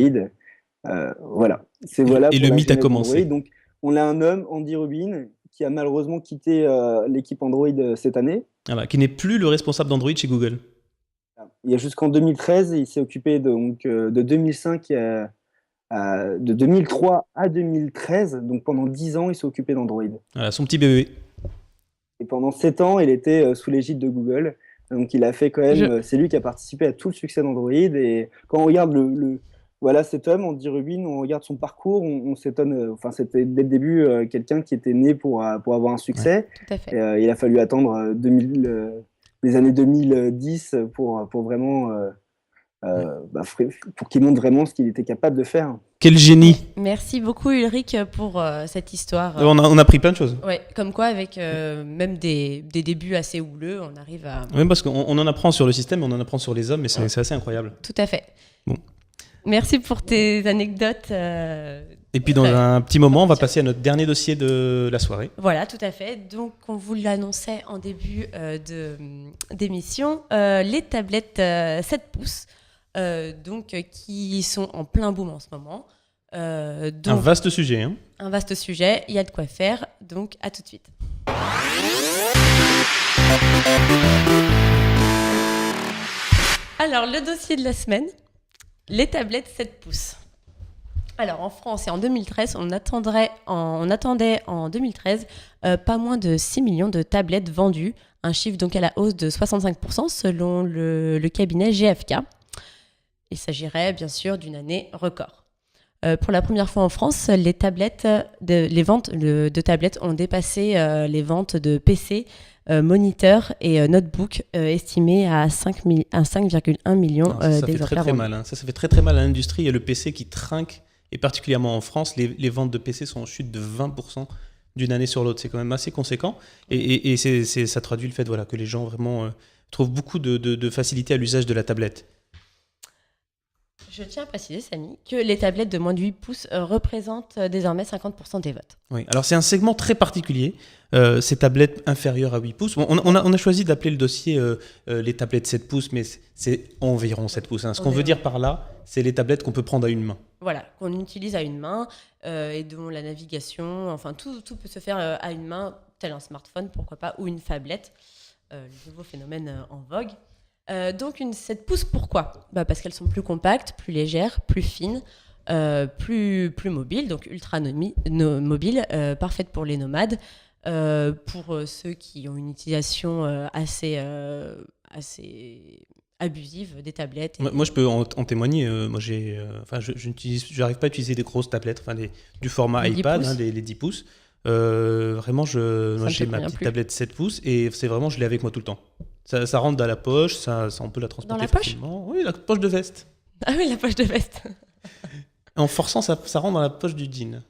Voilà. Et le mythe a commencé. Android. Donc, on a un homme, Andy Rubin, qui a malheureusement quitté l'équipe Android cette année. Qui n'est plus le responsable d'Android chez Google. Il y a jusqu'en 2013, il s'est occupé de 2005 de 2003 à 2013. Donc pendant 10 ans, il s'est occupé d'Android. Voilà, son petit bébé. Et pendant 7 ans, il était sous l'égide de Google. Donc il a fait quand même, c'est lui qui a participé à tout le succès d'Android. Et quand on regarde voilà cet homme, Andy Rubin, on regarde son parcours, on s'étonne. C'était dès le début quelqu'un qui était né pour avoir un succès. Tout à fait. Il a fallu attendre les années 2010 pour vraiment pour qu'il montre vraiment ce qu'il était capable de faire. Quel génie! Merci beaucoup Ulrich pour cette histoire. On a appris plein de choses. Ouais, comme quoi avec même des débuts assez houleux, on arrive à... Oui, parce qu'on en apprend sur le système, on en apprend sur les hommes, mais c'est assez incroyable. Tout à fait. Bon. Merci pour tes anecdotes. Et puis dans un petit moment, on va passer à notre dernier dossier de la soirée. Voilà, tout à fait. Donc on vous l'annonçait en début d'émission, les tablettes 7 pouces. Qui sont en plein boom en ce moment. Un vaste sujet. Un vaste sujet, il y a de quoi faire, donc à tout de suite. Alors, le dossier de la semaine, les tablettes 7 pouces. Alors en France et en 2013, on attendait en 2013 pas moins de 6 millions de tablettes vendues, un chiffre donc à la hausse de 65% selon le cabinet GfK. Il s'agirait bien sûr d'une année record. Pour la première fois en France, les ventes de tablettes ont dépassé les ventes de PC, moniteurs et notebooks estimés à 5,1 millions Ça fait d'exemplaires très vendus. mal. Ça fait très mal à l'industrie. Il y a le PC qui trinque, et particulièrement en France, les ventes de PC sont en chute de 20% d'une année sur l'autre. C'est quand même assez conséquent. Et ça traduit le fait que les gens vraiment trouvent beaucoup de facilité à l'usage de la tablette. Je tiens à préciser, Samy, que les tablettes de moins de 8 pouces représentent désormais 50% des votes. Oui, alors c'est un segment très particulier, ces tablettes inférieures à 8 pouces. Bon, on a choisi d'appeler le dossier les tablettes 7 pouces, mais c'est environ 7 pouces. Ce qu'on veut dire par là, c'est les tablettes qu'on peut prendre à une main. Voilà, qu'on utilise à une main et dont la navigation, enfin tout peut se faire à une main, tel un smartphone, pourquoi pas, ou une phablette, le nouveau phénomène en vogue. Donc une 7 pouces, pourquoi ? Parce qu'elles sont plus compactes, plus légères, plus fines, plus mobiles, donc ultra mobiles, parfaites pour les nomades, pour ceux qui ont une utilisation assez abusive des tablettes. Moi, je peux en témoigner. Moi, je n'arrive pas à utiliser des grosses tablettes, du format Les 10 iPad, pouces. Les 10 pouces. Vraiment, moi, j'ai ma petite plus. tablette 7 pouces et c'est vraiment, je l'ai avec moi tout le temps. Ça rentre dans la poche, on peut la transporter Dans la poche ? facilement. Oui, la poche de veste. Ah oui, la poche de veste. En forçant, ça rentre dans la poche du jean.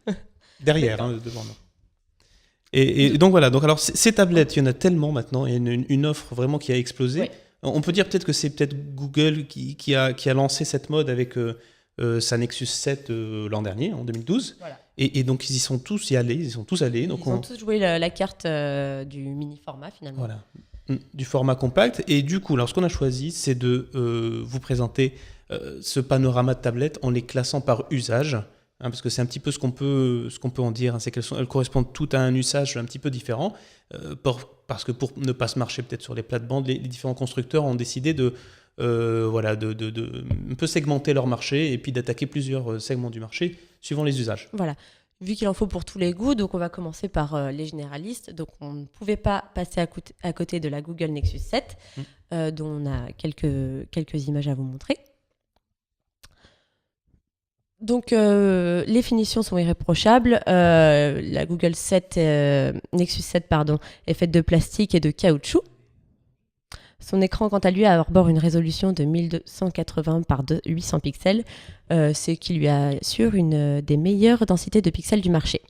Derrière, devant nous. Et donc voilà, alors ces tablettes, il y en a tellement maintenant, il y a une offre vraiment qui a explosé. Oui. On peut dire peut-être que c'est Google qui a lancé cette mode avec sa Nexus 7 l'an dernier, en 2012. Voilà. Et donc ils sont tous allés. Ils ont tous joué la carte du mini format finalement. Voilà, du format compact. Et du coup, alors ce qu'on a choisi, c'est de vous présenter ce panorama de tablettes en les classant par usage. Parce que c'est un petit peu ce qu'on peut en dire, c'est qu'elles correspondent toutes à un usage un petit peu différent, parce que pour ne pas se marcher peut-être sur les plates-bandes, les différents constructeurs ont décidé de un peu segmenter leur marché et puis d'attaquer plusieurs segments du marché suivant les usages. Voilà. Vu qu'il en faut pour tous les goûts, donc on va commencer par les généralistes. Donc on ne pouvait pas passer à côté de la Google Nexus 7, dont on a quelques images à vous montrer. Donc les finitions sont irréprochables. La Google Nexus 7 est faite de plastique et de caoutchouc. Son écran, quant à lui, arbore une résolution de 1280 par 800 pixels, ce qui lui assure une des meilleures densités de pixels du marché.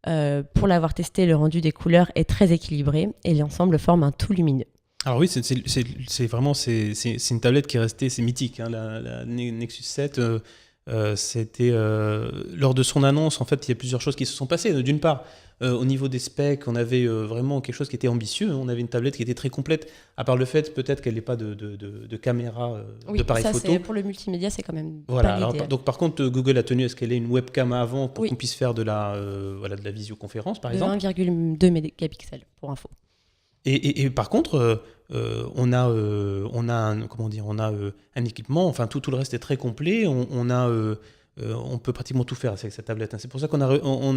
Pour l'avoir testé, le rendu des couleurs est très équilibré et l'ensemble forme un tout lumineux. Alors oui, c'est vraiment c'est une tablette qui est restée, c'est mythique, la Nexus 7. C'était lors de son annonce, en fait, il y a plusieurs choses qui se sont passées. D'une part, au niveau des specs, on avait vraiment quelque chose qui était ambitieux. On avait une tablette qui était très complète, à part le fait peut-être qu'elle n'ait pas de caméra de pareil photo. Pour le multimédia, c'est quand même voilà. pas l'idéal. Donc par contre, Google a tenu à ce qu'elle ait une webcam avant pour qu'on puisse faire de la visioconférence, par exemple. 1,2 mégapixels pour info. Et par contre, on a un équipement, enfin tout le reste est très complet. On peut pratiquement tout faire avec cette tablette. C'est pour ça qu'on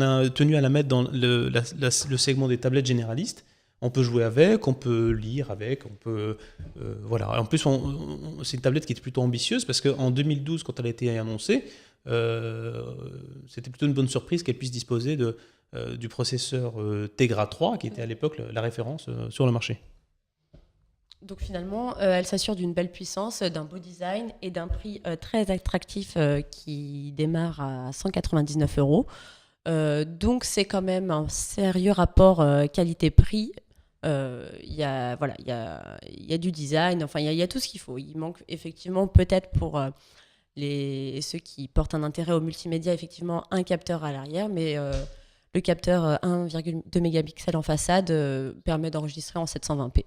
a tenu à la mettre dans le segment des tablettes généralistes. On peut jouer avec, on peut lire avec, on peut voilà. En plus, c'est une tablette qui est plutôt ambitieuse parce qu'en 2012, quand elle a été annoncée, c'était plutôt une bonne surprise qu'elle puisse disposer du processeur Tegra 3, qui était à l'époque la référence sur le marché. Donc finalement, elle s'assure d'une belle puissance, d'un beau design et d'un prix très attractif qui démarre à 199 €. Donc c'est quand même un sérieux rapport qualité-prix. Il y a du design, enfin il y a tout ce qu'il faut. Il manque effectivement peut-être pour ceux qui portent un intérêt au multimédia, effectivement un capteur à l'arrière, mais le capteur 1,2 mégapixels en façade permet d'enregistrer en 720p.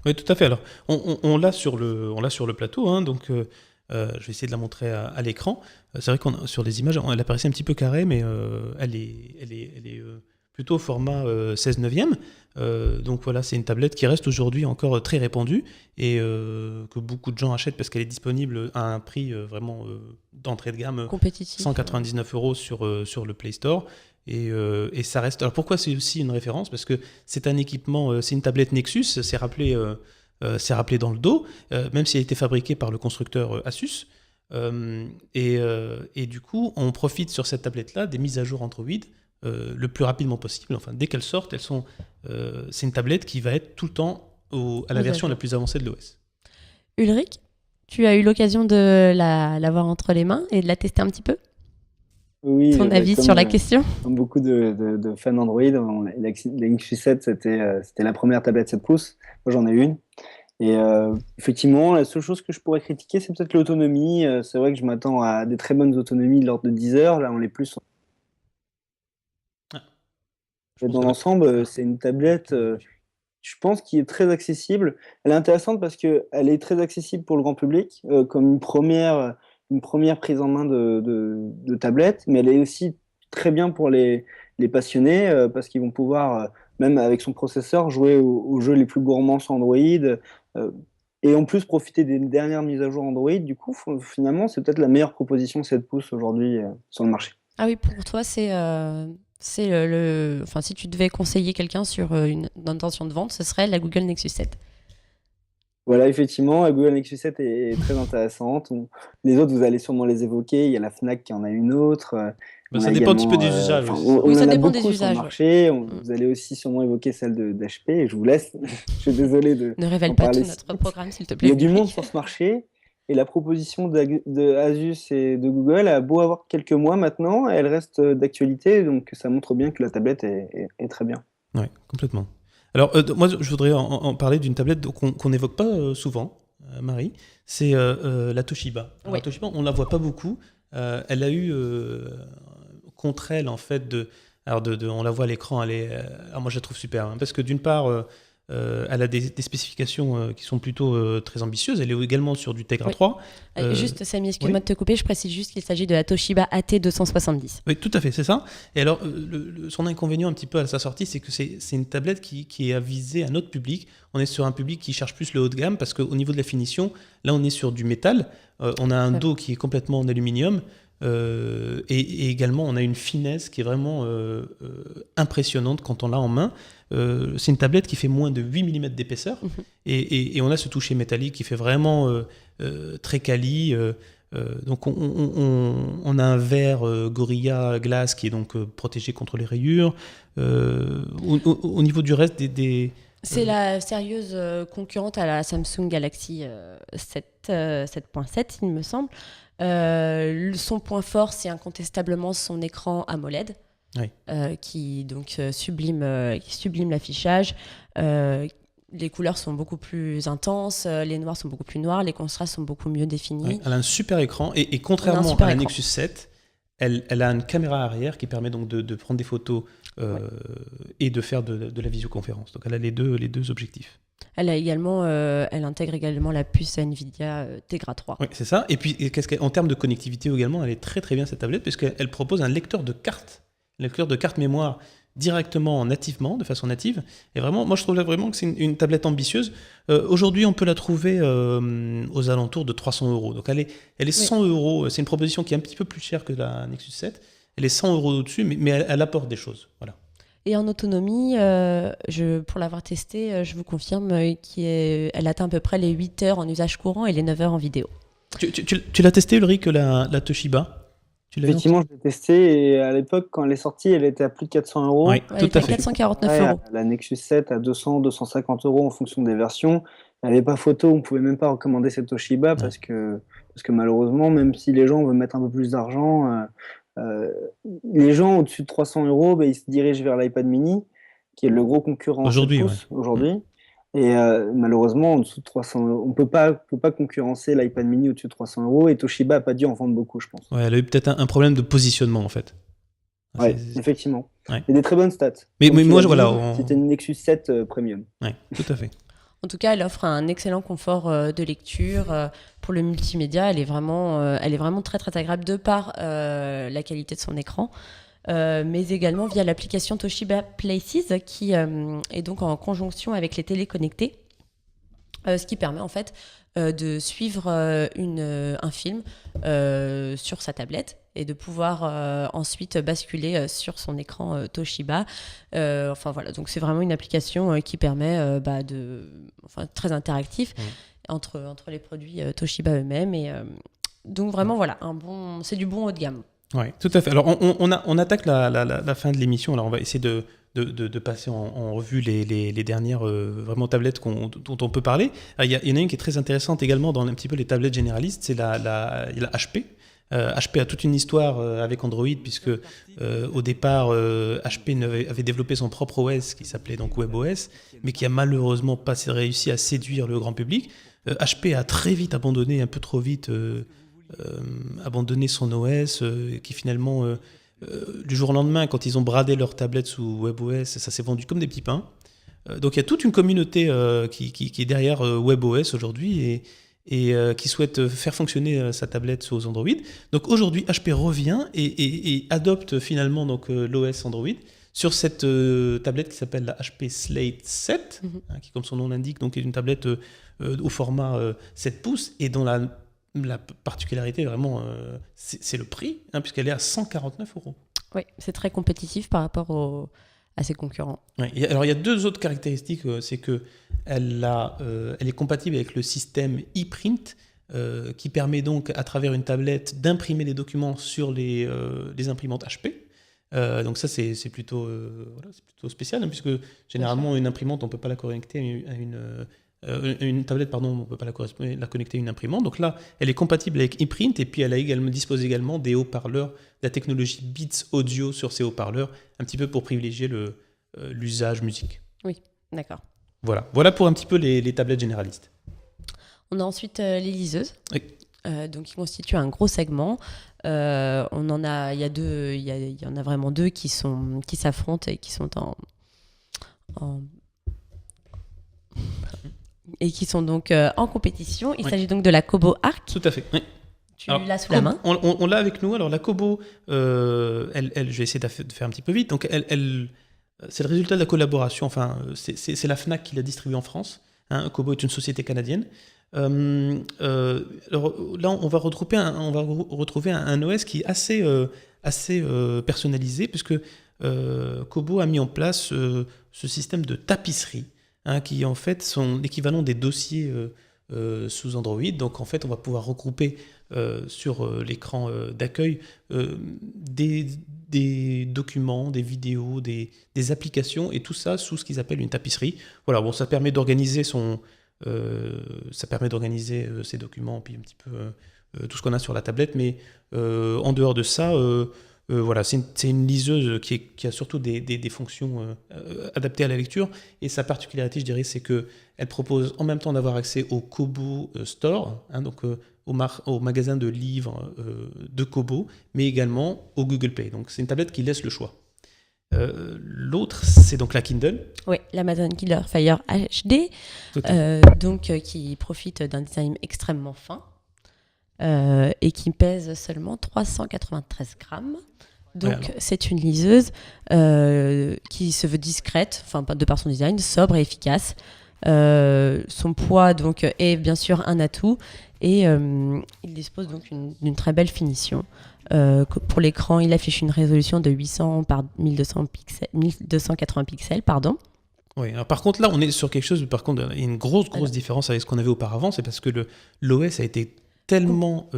Oui, tout à fait. Alors, on l'a sur le plateau, donc je vais essayer de la montrer à l'écran. C'est vrai qu'on sur les images, elle apparaissait un petit peu carrée, mais elle est plutôt au format 16/9. Donc voilà, c'est une tablette qui reste aujourd'hui encore très répandue et que beaucoup de gens achètent parce qu'elle est disponible à un prix vraiment d'entrée de gamme Compétitif. 199 € sur le Play Store. Et ça reste. Alors pourquoi c'est aussi une référence? Parce que c'est un équipement, c'est une tablette Nexus, c'est rappelé dans le dos, même si elle a été fabriquée par le constructeur Asus. Et du coup, on profite sur cette tablette-là des mises à jour Android le plus rapidement possible. Enfin, dès qu'elles sortent, c'est une tablette qui va être tout le temps à la version la plus avancée de l'OS. Ulrich, tu as eu l'occasion de l'avoir entre les mains et de la tester un petit peu? Oui, Ton avis sur la question? Comme beaucoup de fans d'Android, la Nexus 7, c'était la première tablette 7 pouces. Moi, j'en ai une. Et effectivement, la seule chose que je pourrais critiquer, c'est peut-être l'autonomie. C'est vrai que je m'attends à des très bonnes autonomies de l'ordre de 10 heures. Là, on est plus. Dans l'ensemble, c'est une tablette, je pense, qui est très accessible. Elle est intéressante parce qu'elle est très accessible pour le grand public, comme une première prise en main de tablette, mais elle est aussi très bien pour les passionnés, parce qu'ils vont pouvoir, même avec son processeur, jouer aux jeux les plus gourmands sur Android, et en plus profiter des dernières mises à jour Android. Du coup, finalement, c'est peut-être la meilleure proposition 7 pouces aujourd'hui sur le marché. Ah oui, pour toi, c'est enfin, si tu devais conseiller quelqu'un sur une intention de vente, ce serait la Google Nexus 7. Voilà, effectivement, la Google Nexus 7 est très intéressante. Les autres, vous allez sûrement les évoquer. Il y a la Fnac qui en a une autre. Ça dépend un petit peu des usages. On ça en a dépend beaucoup des usages. Sur le marché. Vous allez aussi sûrement évoquer celle d'HP. Et je vous laisse. Je suis désolé de. Ne révèle pas tout notre programme, s'il te plaît. Il y a du monde sur ce marché. Et la proposition de Asus et de Google a beau avoir quelques mois maintenant, elle reste d'actualité. Donc ça montre bien que la tablette est très bien. Oui, complètement. Alors, moi, je voudrais en parler d'une tablette qu'on n'évoque pas souvent, Marie. C'est la Toshiba. Alors, Oui. La Toshiba, on ne la voit pas beaucoup. Elle a eu contre elle, en fait, on la voit à l'écran, alors moi, je la trouve super. Parce que d'une part, elle a des spécifications qui sont plutôt très ambitieuses. Elle est également sur du Tegra 3. Juste, Samy, excuse-moi de te couper. Je précise juste qu'il s'agit de la Toshiba AT270. Oui, tout à fait, c'est ça. Et alors, son inconvénient un petit peu à sa sortie, c'est que c'est une tablette qui est avisée à notre public. On est sur un public qui cherche plus le haut de gamme parce qu'au niveau de la finition, là, on est sur du métal. On a un dos qui est complètement en aluminium. Et également, on a une finesse qui est vraiment impressionnante quand on l'a en main. C'est une tablette qui fait moins de 8 mm d'épaisseur. Et on a ce toucher métallique qui fait vraiment très quali. Donc on a un verre Gorilla Glass qui est donc protégé contre les rayures. Au niveau du reste C'est la sérieuse concurrente à la Samsung Galaxy 7.7, il me semble. Son point fort, c'est incontestablement son écran AMOLED, oui. qui donc sublime l'affichage. Les couleurs sont beaucoup plus intenses, les noirs sont beaucoup plus noirs, les contrastes sont beaucoup mieux définis. Oui, elle a un super écran et contrairement à la Nexus 7, elle a une caméra arrière qui permet donc de prendre des photos et de faire de la visioconférence. Donc elle a les deux objectifs. Elle intègre également la puce Nvidia Tegra 3. Oui, c'est ça. Et puis, en termes de connectivité également, elle est très très bien cette tablette, puisqu'elle propose un lecteur de carte mémoire directement, nativement, de façon native. Et vraiment, moi je trouve vraiment que c'est une tablette ambitieuse. Aujourd'hui, on peut la trouver aux alentours de 300 €. Donc elle est 100 €. C'est une proposition qui est un petit peu plus chère que la Nexus 7. Elle est 100 € au-dessus, mais elle apporte des choses. Voilà. Et en autonomie, pour l'avoir testée, je vous confirme qu'elle atteint à peu près les 8 heures en usage courant et les 9 heures en vidéo. Tu l'as testé, Ulrich, la Toshiba? Effectivement, je l'ai testée et à l'époque, quand elle est sortie, elle était à plus de 400 €. Oui, tout à fait. 449 €. La Nexus 7 à 200, 250 € en fonction des versions. Elle n'avait pas photo, on ne pouvait même pas recommander cette Toshiba parce que malheureusement, même si les gens veulent mettre un peu plus d'argent, les gens au-dessus de 300 €, ils se dirigent vers l'iPad mini, qui est le gros concurrent aujourd'hui. Et malheureusement, en dessous de 300 €, on peut pas concurrencer l'iPad mini au-dessus de 300 € et Toshiba n'a pas dû en vendre beaucoup, je pense. Ouais, elle a eu peut-être un problème de positionnement, en fait. Oui, effectivement. Ouais. Il y a des très bonnes stats. Mais moi, c'était une Nexus 7 Premium. Oui, tout à fait. En tout cas, elle offre un excellent confort de lecture. Pour le multimédia, elle est vraiment très très agréable de par la qualité de son écran. Mais également via l'application Toshiba Places qui est donc en conjonction avec les téléconnectés, ce qui permet en fait de suivre un film sur sa tablette et de pouvoir ensuite basculer sur son écran Toshiba. Enfin voilà, donc c'est vraiment une application qui permet très interactif entre les produits Toshiba eux-mêmes. Et donc vraiment voilà, c'est du bon haut de gamme. Oui, tout à fait. Alors, on attaque la fin de l'émission. Alors, on va essayer de passer en revue les dernières vraiment tablettes dont on peut parler. Il y en a une qui est très intéressante également dans un petit peu les tablettes généralistes, c'est la HP. HP a toute une histoire avec Android, puisque au départ, HP avait développé son propre OS qui s'appelait donc WebOS, mais qui a malheureusement pas réussi à séduire le grand public. HP a très vite abandonné, un peu trop vite, abandonné son OS, qui finalement, du jour au lendemain, quand ils ont bradé leur tablette sous WebOS, ça s'est vendu comme des petits pains. Donc il y a toute une communauté qui est derrière WebOS aujourd'hui et qui souhaite faire fonctionner sa tablette sous Android. Donc aujourd'hui, HP revient et adopte finalement donc, l'OS Android sur cette tablette qui s'appelle la HP Slate 7, qui, comme son nom l'indique, donc est une tablette au format 7 pouces et dont la particularité, vraiment, c'est le prix, puisqu'elle est à 149 €. Oui, c'est très compétitif par rapport à ses concurrents. Ouais, alors, il y a deux autres caractéristiques. C'est qu'elle est compatible avec le système ePrint, qui permet donc, à travers une tablette, d'imprimer les documents sur les imprimantes HP. Donc ça, c'est plutôt spécial, puisque généralement, une imprimante, on ne peut pas la connecter à une tablette, pardon, on ne peut pas la connecter à une imprimante. Donc là, elle est compatible avec ePrint, et puis elle dispose également des haut-parleurs, de la technologie Beats Audio sur ces haut-parleurs, un petit peu pour privilégier l'usage musique. Oui, d'accord. Voilà pour un petit peu les tablettes généralistes. On a ensuite les liseuses, Oui. donc qui constituent un gros segment. Il y en a vraiment deux qui s'affrontent et qui sont et qui sont donc en compétition. Il s'agit donc de la Kobo Arc. Tout à fait. Oui. Tu l'as sous la main. On l'a avec nous. Alors la Kobo, je vais essayer de faire un petit peu vite. Donc c'est le résultat de la collaboration. Enfin, c'est la Fnac qui l'a distribué en France. Kobo est une société canadienne. Alors là, on va retrouver un OS qui est assez personnalisé, puisque Kobo a mis en place ce système de tapisserie, qui est en fait son équivalent des dossiers sous Android. Donc en fait, on va pouvoir regrouper sur l'écran d'accueil des documents, des vidéos, des applications, et tout ça sous ce qu'ils appellent une tapisserie. Voilà, bon, ça permet d'organiser ces documents, puis un petit peu tout ce qu'on a sur la tablette, mais en dehors de ça, voilà, c'est une liseuse qui a surtout des fonctions adaptées à la lecture, et sa particularité, je dirais, c'est qu'elle propose en même temps d'avoir accès au Kobo Store, donc au magasin de livres de Kobo, mais également au Google Play. Donc c'est une tablette qui laisse le choix. L'autre, c'est donc la Kindle. Oui, l'Amazon Kindle Fire HD, qui profite d'un design extrêmement fin et qui pèse seulement 393 grammes. Donc c'est une liseuse qui se veut discrète, de par son design, sobre et efficace. Son poids donc est bien sûr un atout, et il dispose donc d'une très belle finition. Pour l'écran, il affiche une résolution de 800 par 1280 pixels, pardon. Oui, alors par contre là on est sur quelque chose, par contre il y a une grosse différence avec ce qu'on avait auparavant, c'est parce que l'OS a été tellement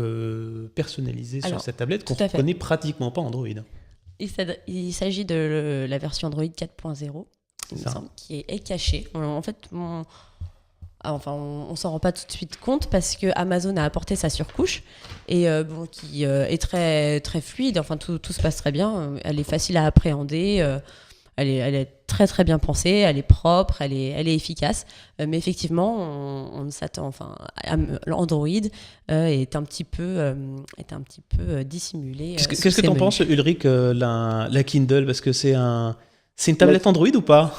personnalisé sur cette tablette qu'on ne connaît pratiquement pas Android. Il s'agit de la version Android 4.0, il me semble, qui est cachée. En fait, on s'en rend pas tout de suite compte, parce que Amazon a apporté sa surcouche et qui est très très fluide. Enfin, tout se passe très bien. Elle est facile à appréhender. Elle est très très bien pensée. Elle est propre. Elle est efficace. Mais effectivement, on s'attend. Enfin, Android est un petit peu dissimulé. Qu'est-ce que tu en penses, Ulrich, la Kindle, parce que c'est une tablette Android ou pas?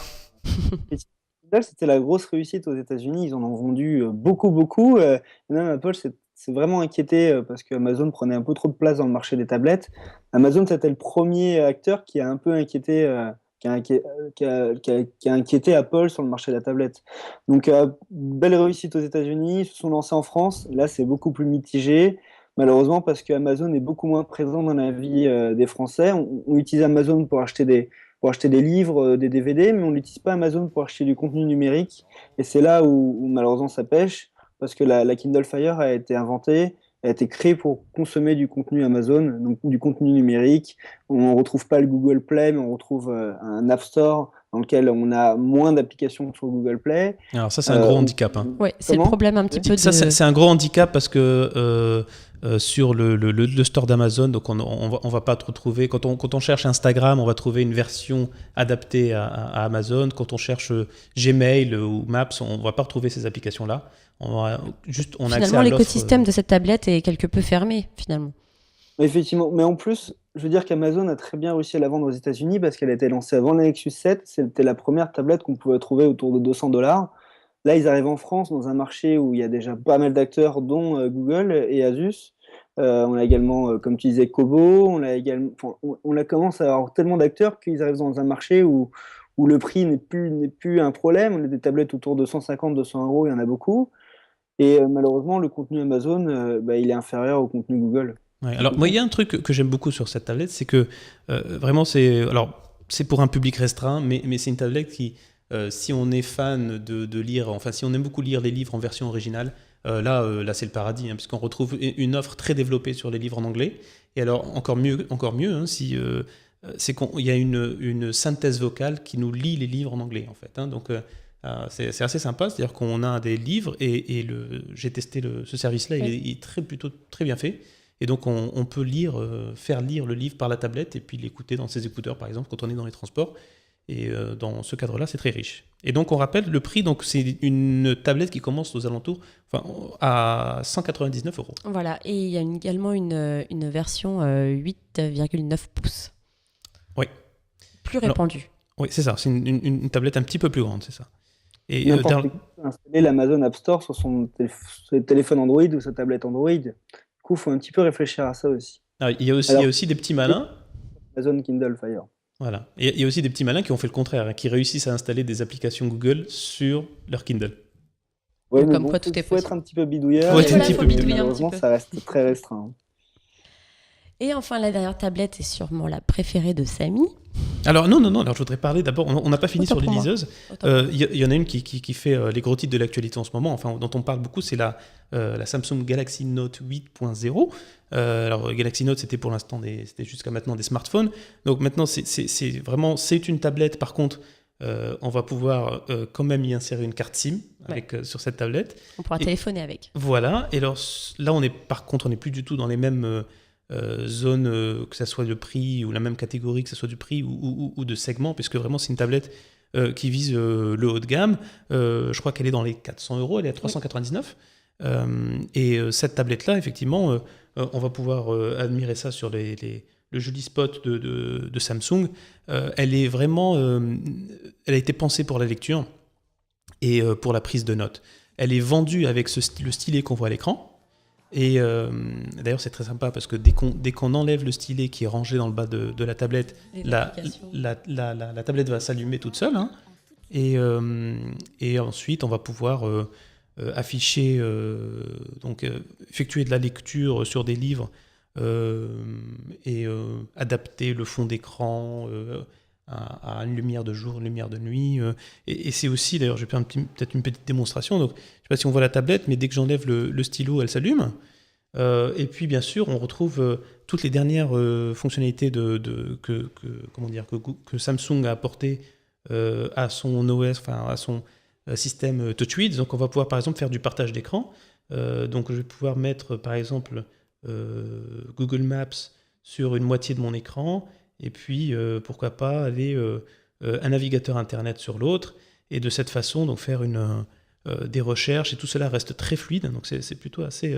C'était la grosse réussite aux États-Unis. Ils en ont vendu beaucoup. Et même Apple s'est vraiment inquiété parce qu'Amazon prenait un peu trop de place dans le marché des tablettes. Amazon, c'était le premier acteur qui a un peu inquiété qui a inquiété Apple sur le marché de la tablette. Donc, belle réussite aux États-Unis, ils se sont lancés en France. Là, c'est beaucoup plus mitigé, malheureusement, parce que Amazon est beaucoup moins présent dans la vie des Français. On utilise Amazon pour acheter des livres, des DVD, mais on n'utilise pas Amazon pour acheter du contenu numérique. Et c'est là où malheureusement ça pêche, parce que la Kindle Fire a été inventée, a été créée pour consommer du contenu Amazon, donc du contenu numérique. On ne retrouve pas le Google Play, mais on retrouve un App Store dans lequel on a moins d'applications que sur Google Play. Alors ça, c'est un gros handicap. Hein. Ouais, c'est le problème un petit peu de... Ça, c'est un gros handicap parce que sur le store d'Amazon, donc on va pas retrouver... Quand on cherche Instagram, on va trouver une version adaptée à Amazon. Quand on cherche Gmail ou Maps, on va pas retrouver ces applications-là. On a finalement, accès à l'écosystème de cette tablette est quelque peu fermé, finalement. Effectivement, mais en plus, je veux dire qu'Amazon a très bien réussi à la vendre aux États-Unis parce qu'elle a été lancée avant la Nexus 7. C'était la première tablette qu'on pouvait trouver autour de $200. Là, ils arrivent en France dans un marché où il y a déjà pas mal d'acteurs, dont Google et Asus. On a également, comme tu disais, Kobo. On a commencé à avoir tellement d'acteurs qu'ils arrivent dans un marché où le prix n'est plus un problème. On a des tablettes autour de 150-200 euros, il y en a beaucoup. Et malheureusement, le contenu Amazon, il est inférieur au contenu Google. Ouais, alors, moi, il y a un truc que j'aime beaucoup sur cette tablette, c'est que vraiment, c'est pour un public restreint, mais c'est une tablette qui, si on est fan de lire, enfin, si on aime beaucoup lire les livres en version originale, là c'est le paradis, hein, puisqu'on retrouve une offre très développée sur les livres en anglais. Et alors, encore mieux hein, c'est qu'il y a une synthèse vocale qui nous lit les livres en anglais, en fait. Hein, donc, c'est assez sympa, c'est-à-dire qu'on a des livres et j'ai testé ce service-là, il est plutôt très bien fait. Et donc on peut faire lire le livre par la tablette et puis l'écouter dans ses écouteurs, par exemple, quand on est dans les transports. Et dans ce cadre-là, c'est très riche. Et donc on rappelle le prix, donc c'est une tablette qui commence aux alentours, à 199 euros. Voilà, et il y a également une version 8,9 pouces. Oui. Plus répandue. Oui, c'est ça. C'est une tablette un petit peu plus grande, c'est ça. Et n'importe qui peut installer l'Amazon App Store sur son téléphone Android ou sa tablette Android. Il faut un petit peu réfléchir à ça aussi. Il y a aussi des petits malins. Amazon Kindle Fire. Voilà. Et il y a aussi des petits malins qui ont fait le contraire, hein, qui réussissent à installer des applications Google sur leur Kindle. Ouais, mais comme quoi tout est faut possible. être un petit peu bidouilleur. Faut être un petit peu bidouilleur. Malheureusement, ça reste très restreint. Et enfin, la dernière tablette est sûrement la préférée de Samy. Alors non, alors je voudrais parler d'abord, on n'a pas fini sur les liseuses. Il y en a une qui fait les gros titres de l'actualité en ce moment, enfin dont on parle beaucoup, c'est la Samsung Galaxy Note 8.0. Alors Galaxy Note, c'était pour l'instant, c'était jusqu'à maintenant des smartphones. Donc maintenant, c'est une tablette. Par contre, on va pouvoir quand même y insérer une carte SIM sur cette tablette. On pourra téléphoner avec. Voilà. Et alors là, on n'est plus du tout dans les mêmes zone, que ça soit de prix ou la même catégorie, que ça soit du prix ou de segment, puisque vraiment c'est une tablette qui vise le haut de gamme. Je crois qu'elle est dans les 400 euros, elle est à 399. Et cette tablette-là, effectivement, on va pouvoir admirer ça sur le joli spot de Samsung. Elle est vraiment, elle a été pensée pour la lecture et pour la prise de notes. Elle est vendue avec le stylet qu'on voit à l'écran. Et d'ailleurs c'est très sympa parce que dès qu'on enlève le stylet qui est rangé dans le bas de la tablette, la tablette va s'allumer toute seule, hein, et ensuite on va pouvoir afficher, effectuer de la lecture sur des livres et adapter le fond d'écran à une lumière de jour, une lumière de nuit. Et c'est aussi, d'ailleurs, je vais faire peut-être une petite démonstration. Donc, je ne sais pas si on voit la tablette, mais dès que j'enlève le stylo, elle s'allume. Et puis, bien sûr, on retrouve toutes les dernières fonctionnalités que Samsung a apportées à son OS, enfin à son système TouchWiz. Donc, on va pouvoir, par exemple, faire du partage d'écran. Donc, je vais pouvoir mettre, par exemple, Google Maps sur une moitié de mon écran. Et puis, pourquoi pas, aller un navigateur Internet sur l'autre, et de cette façon, donc, faire des recherches, et tout cela reste très fluide, donc c'est plutôt assez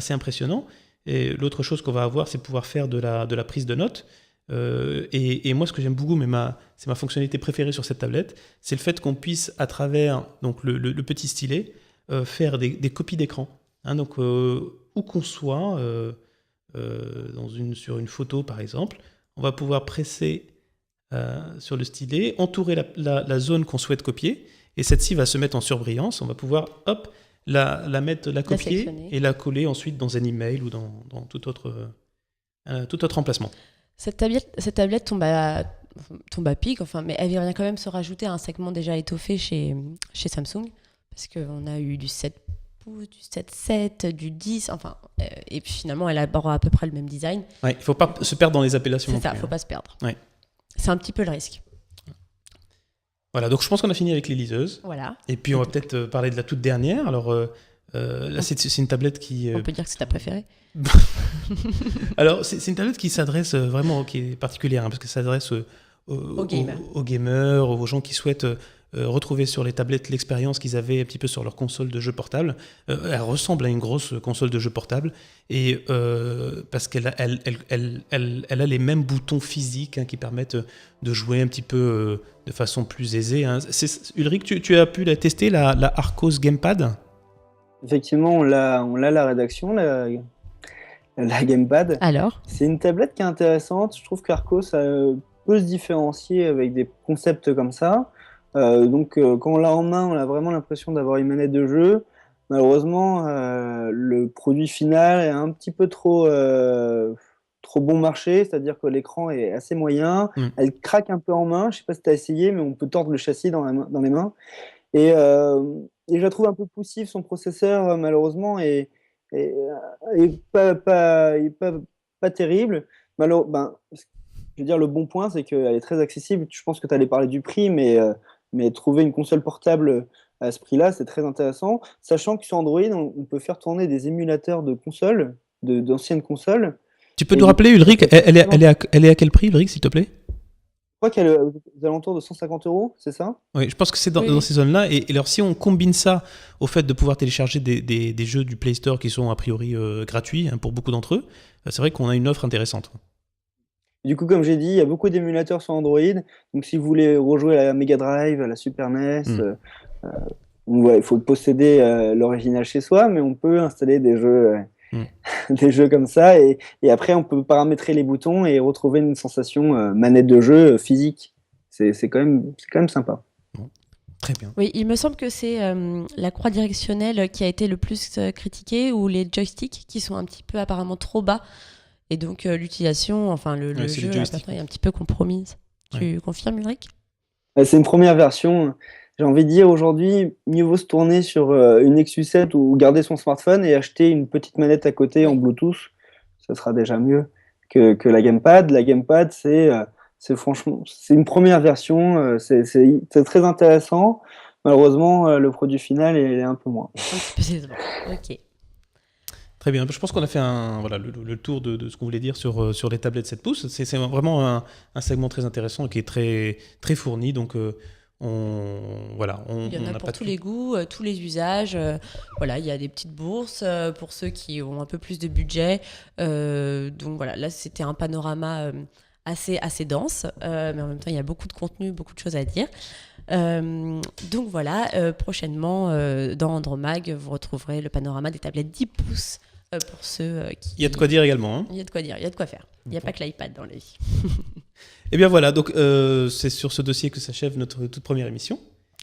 impressionnant. Et l'autre chose qu'on va avoir, c'est pouvoir faire de la prise de notes. Et moi, ce que j'aime beaucoup, c'est ma fonctionnalité préférée sur cette tablette, c'est le fait qu'on puisse, à travers donc, le petit stylet, faire des copies d'écran. Hein, donc, où qu'on soit, sur une photo, par exemple, on va pouvoir presser sur le stylet, entourer la zone qu'on souhaite copier, et celle-ci va se mettre en surbrillance. On va pouvoir, la copier sélectionner. et la coller ensuite dans un email ou dans tout autre emplacement. Cette tablette tombe à pic, mais elle vient quand même se rajouter à un segment déjà étoffé chez Samsung, parce qu'on a eu du 7 pouces, du 7.7, du 10, et puis finalement elle aura à peu près le même design. Ouais, il ne faut pas se perdre dans les appellations. C'est ça, il non ne faut plus, pas se perdre. Ouais. C'est un petit peu le risque. Voilà, donc je pense qu'on a fini avec les liseuses. Voilà. Et puis on va peut-être parler de la toute dernière. Alors là, c'est une tablette qui... On peut dire que c'est ta préférée. Alors c'est une tablette qui s'adresse vraiment, qui est particulière, parce que ça s'adresse aux gamers, aux gens qui souhaitent retrouver sur les tablettes l'expérience qu'ils avaient un petit peu sur leur console de jeu portable. Elle ressemble à une grosse console de jeu portable, et parce qu'elle a les mêmes boutons physiques qui permettent de jouer un petit peu de façon plus aisée. Ulrich, tu as pu la tester, la Arcos Gamepad? Effectivement, on l'a la rédaction, la Gamepad. Alors, C'est une tablette qui est intéressante. Je trouve qu'Arcos peut se différencier avec des concepts comme ça. Donc, quand on l'a en main, on a vraiment l'impression d'avoir une manette de jeu. Malheureusement, le produit final est un petit peu trop bon marché, c'est-à-dire que l'écran est assez moyen. Elle craque un peu en main. Je ne sais pas si tu as essayé, mais on peut tordre le châssis dans les mains. Et je la trouve un peu poussive, son processeur, malheureusement, est pas terrible. Je veux dire, le bon point, c'est qu'elle est très accessible. Je pense que tu allais parler du prix, mais trouver une console portable à ce prix-là, c'est très intéressant. Sachant que sur Android, on peut faire tourner des émulateurs de consoles, d'anciennes consoles. Tu peux nous rappeler, Ulrich, elle est à quel prix, Ulrich, s'il te plaît? Je crois qu'elle est aux alentours de 150 €, c'est ça? Oui, je pense que c'est dans ces zones-là. Et alors, si on combine ça au fait de pouvoir télécharger des jeux du Play Store qui sont a priori gratuits pour beaucoup d'entre eux, c'est vrai qu'on a une offre intéressante. Du coup, comme j'ai dit, il y a beaucoup d'émulateurs sur Android. Donc, si vous voulez rejouer à la Mega Drive, à la Super NES, il faut posséder l'original chez soi, mais on peut installer des jeux, des jeux comme ça. Et après, on peut paramétrer les boutons et retrouver une sensation manette de jeu physique. C'est quand même sympa. Bon. Très bien. Oui, il me semble que c'est la croix directionnelle qui a été le plus critiquée, ou les joysticks qui sont un petit peu apparemment trop bas. Et donc l'utilisation, le jeu est un petit peu compromise. Tu confirmes, Ulrich? C'est une première version. J'ai envie de dire, aujourd'hui, mieux vaut se tourner sur une Nexus 7 ou garder son smartphone et acheter une petite manette à côté en Bluetooth. Ça sera déjà mieux que la Gamepad. La Gamepad, c'est franchement, c'est une première version. C'est très intéressant. Malheureusement, le produit final est un peu moins. Un petit peu décevant. Ok. Très bien, je pense qu'on a fait le tour de ce qu'on voulait dire sur les tablettes 7 pouces. C'est vraiment un segment très intéressant et qui est très, très fourni. Donc, il y en a pour tous les goûts, tous les usages. Il y a des petites bourses pour ceux qui ont un peu plus de budget. Donc voilà, là c'était un panorama assez dense, mais en même temps il y a beaucoup de contenu, beaucoup de choses à dire. Donc voilà, prochainement dans Andromag, vous retrouverez le panorama des tablettes 10 pouces pour ceux qui... Il y a de quoi dire également. Hein. Il y a de quoi dire, il y a de quoi faire. Il n'y a pas que l'iPad dans la vie. Et bien voilà, donc c'est sur ce dossier que s'achève notre toute première émission.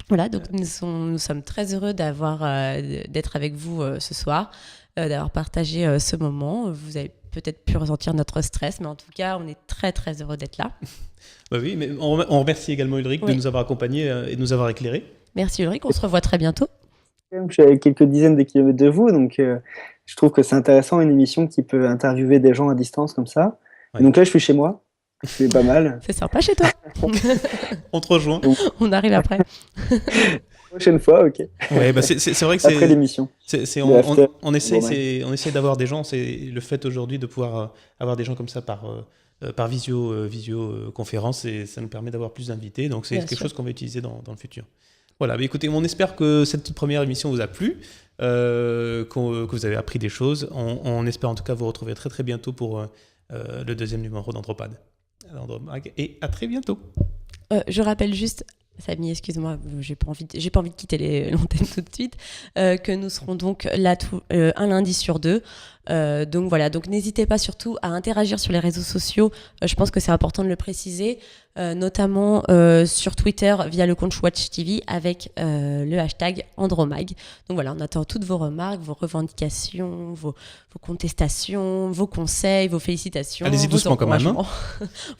Voilà, donc nous sommes très heureux d'être avec vous ce soir, d'avoir partagé ce moment. Vous avez peut-être pu ressentir notre stress, mais en tout cas, on est très très heureux d'être là. Bah oui, mais on remercie également Ulrich de nous avoir accompagnés et de nous avoir éclairés. Merci Ulrich, on se revoit très bientôt. Je suis à quelques dizaines de kilomètres de vous, donc je trouve que c'est intéressant, une émission qui peut interviewer des gens à distance comme ça. Ouais. Donc là, je suis chez moi, c'est pas mal. C'est sympa chez toi. On te rejoint. On arrive après. Prochaine fois, ok. Ouais, bah c'est vrai que c'est... Après l'émission. On essaie d'avoir des gens, c'est le fait aujourd'hui de pouvoir avoir des gens comme ça par visioconférence, et ça nous permet d'avoir plus d'invités, donc c'est quelque chose qu'on va utiliser dans le futur. Voilà, mais écoutez, on espère que cette toute première émission vous a plu, que vous avez appris des choses. On espère en tout cas vous retrouver très très bientôt pour le deuxième numéro d'Andropad. Et à très bientôt. Je rappelle juste, Samy, excuse-moi, j'ai pas envie de quitter l'antenne tout de suite, que nous serons donc là un lundi sur deux Donc voilà, donc n'hésitez pas surtout à interagir sur les réseaux sociaux. Je pense que c'est important de le préciser, notamment sur Twitter via le compte Watch TV avec le hashtag Andromag. Donc voilà, on attend toutes vos remarques, vos revendications, vos contestations, vos conseils, vos félicitations. Allez-y vos doucement quand même. Hein.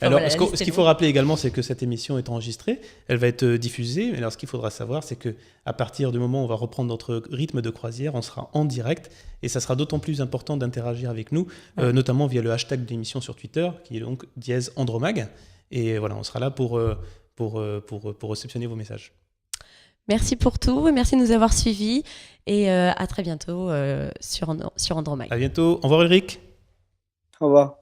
Alors, voilà, ce qu'il faut rappeler également, c'est que cette émission est enregistrée, elle va être diffusée. Mais alors, ce qu'il faudra savoir, c'est que à partir du moment où on va reprendre notre rythme de croisière, on sera en direct, et ça sera d'autant plus important d'interagir avec nous, notamment via le hashtag de l'émission sur Twitter, qui est donc @Andromag. Et voilà, on sera là pour réceptionner vos messages. Merci pour tout, et merci de nous avoir suivis, et à très bientôt sur Andromag. À bientôt. Au revoir Ulrich. Au revoir.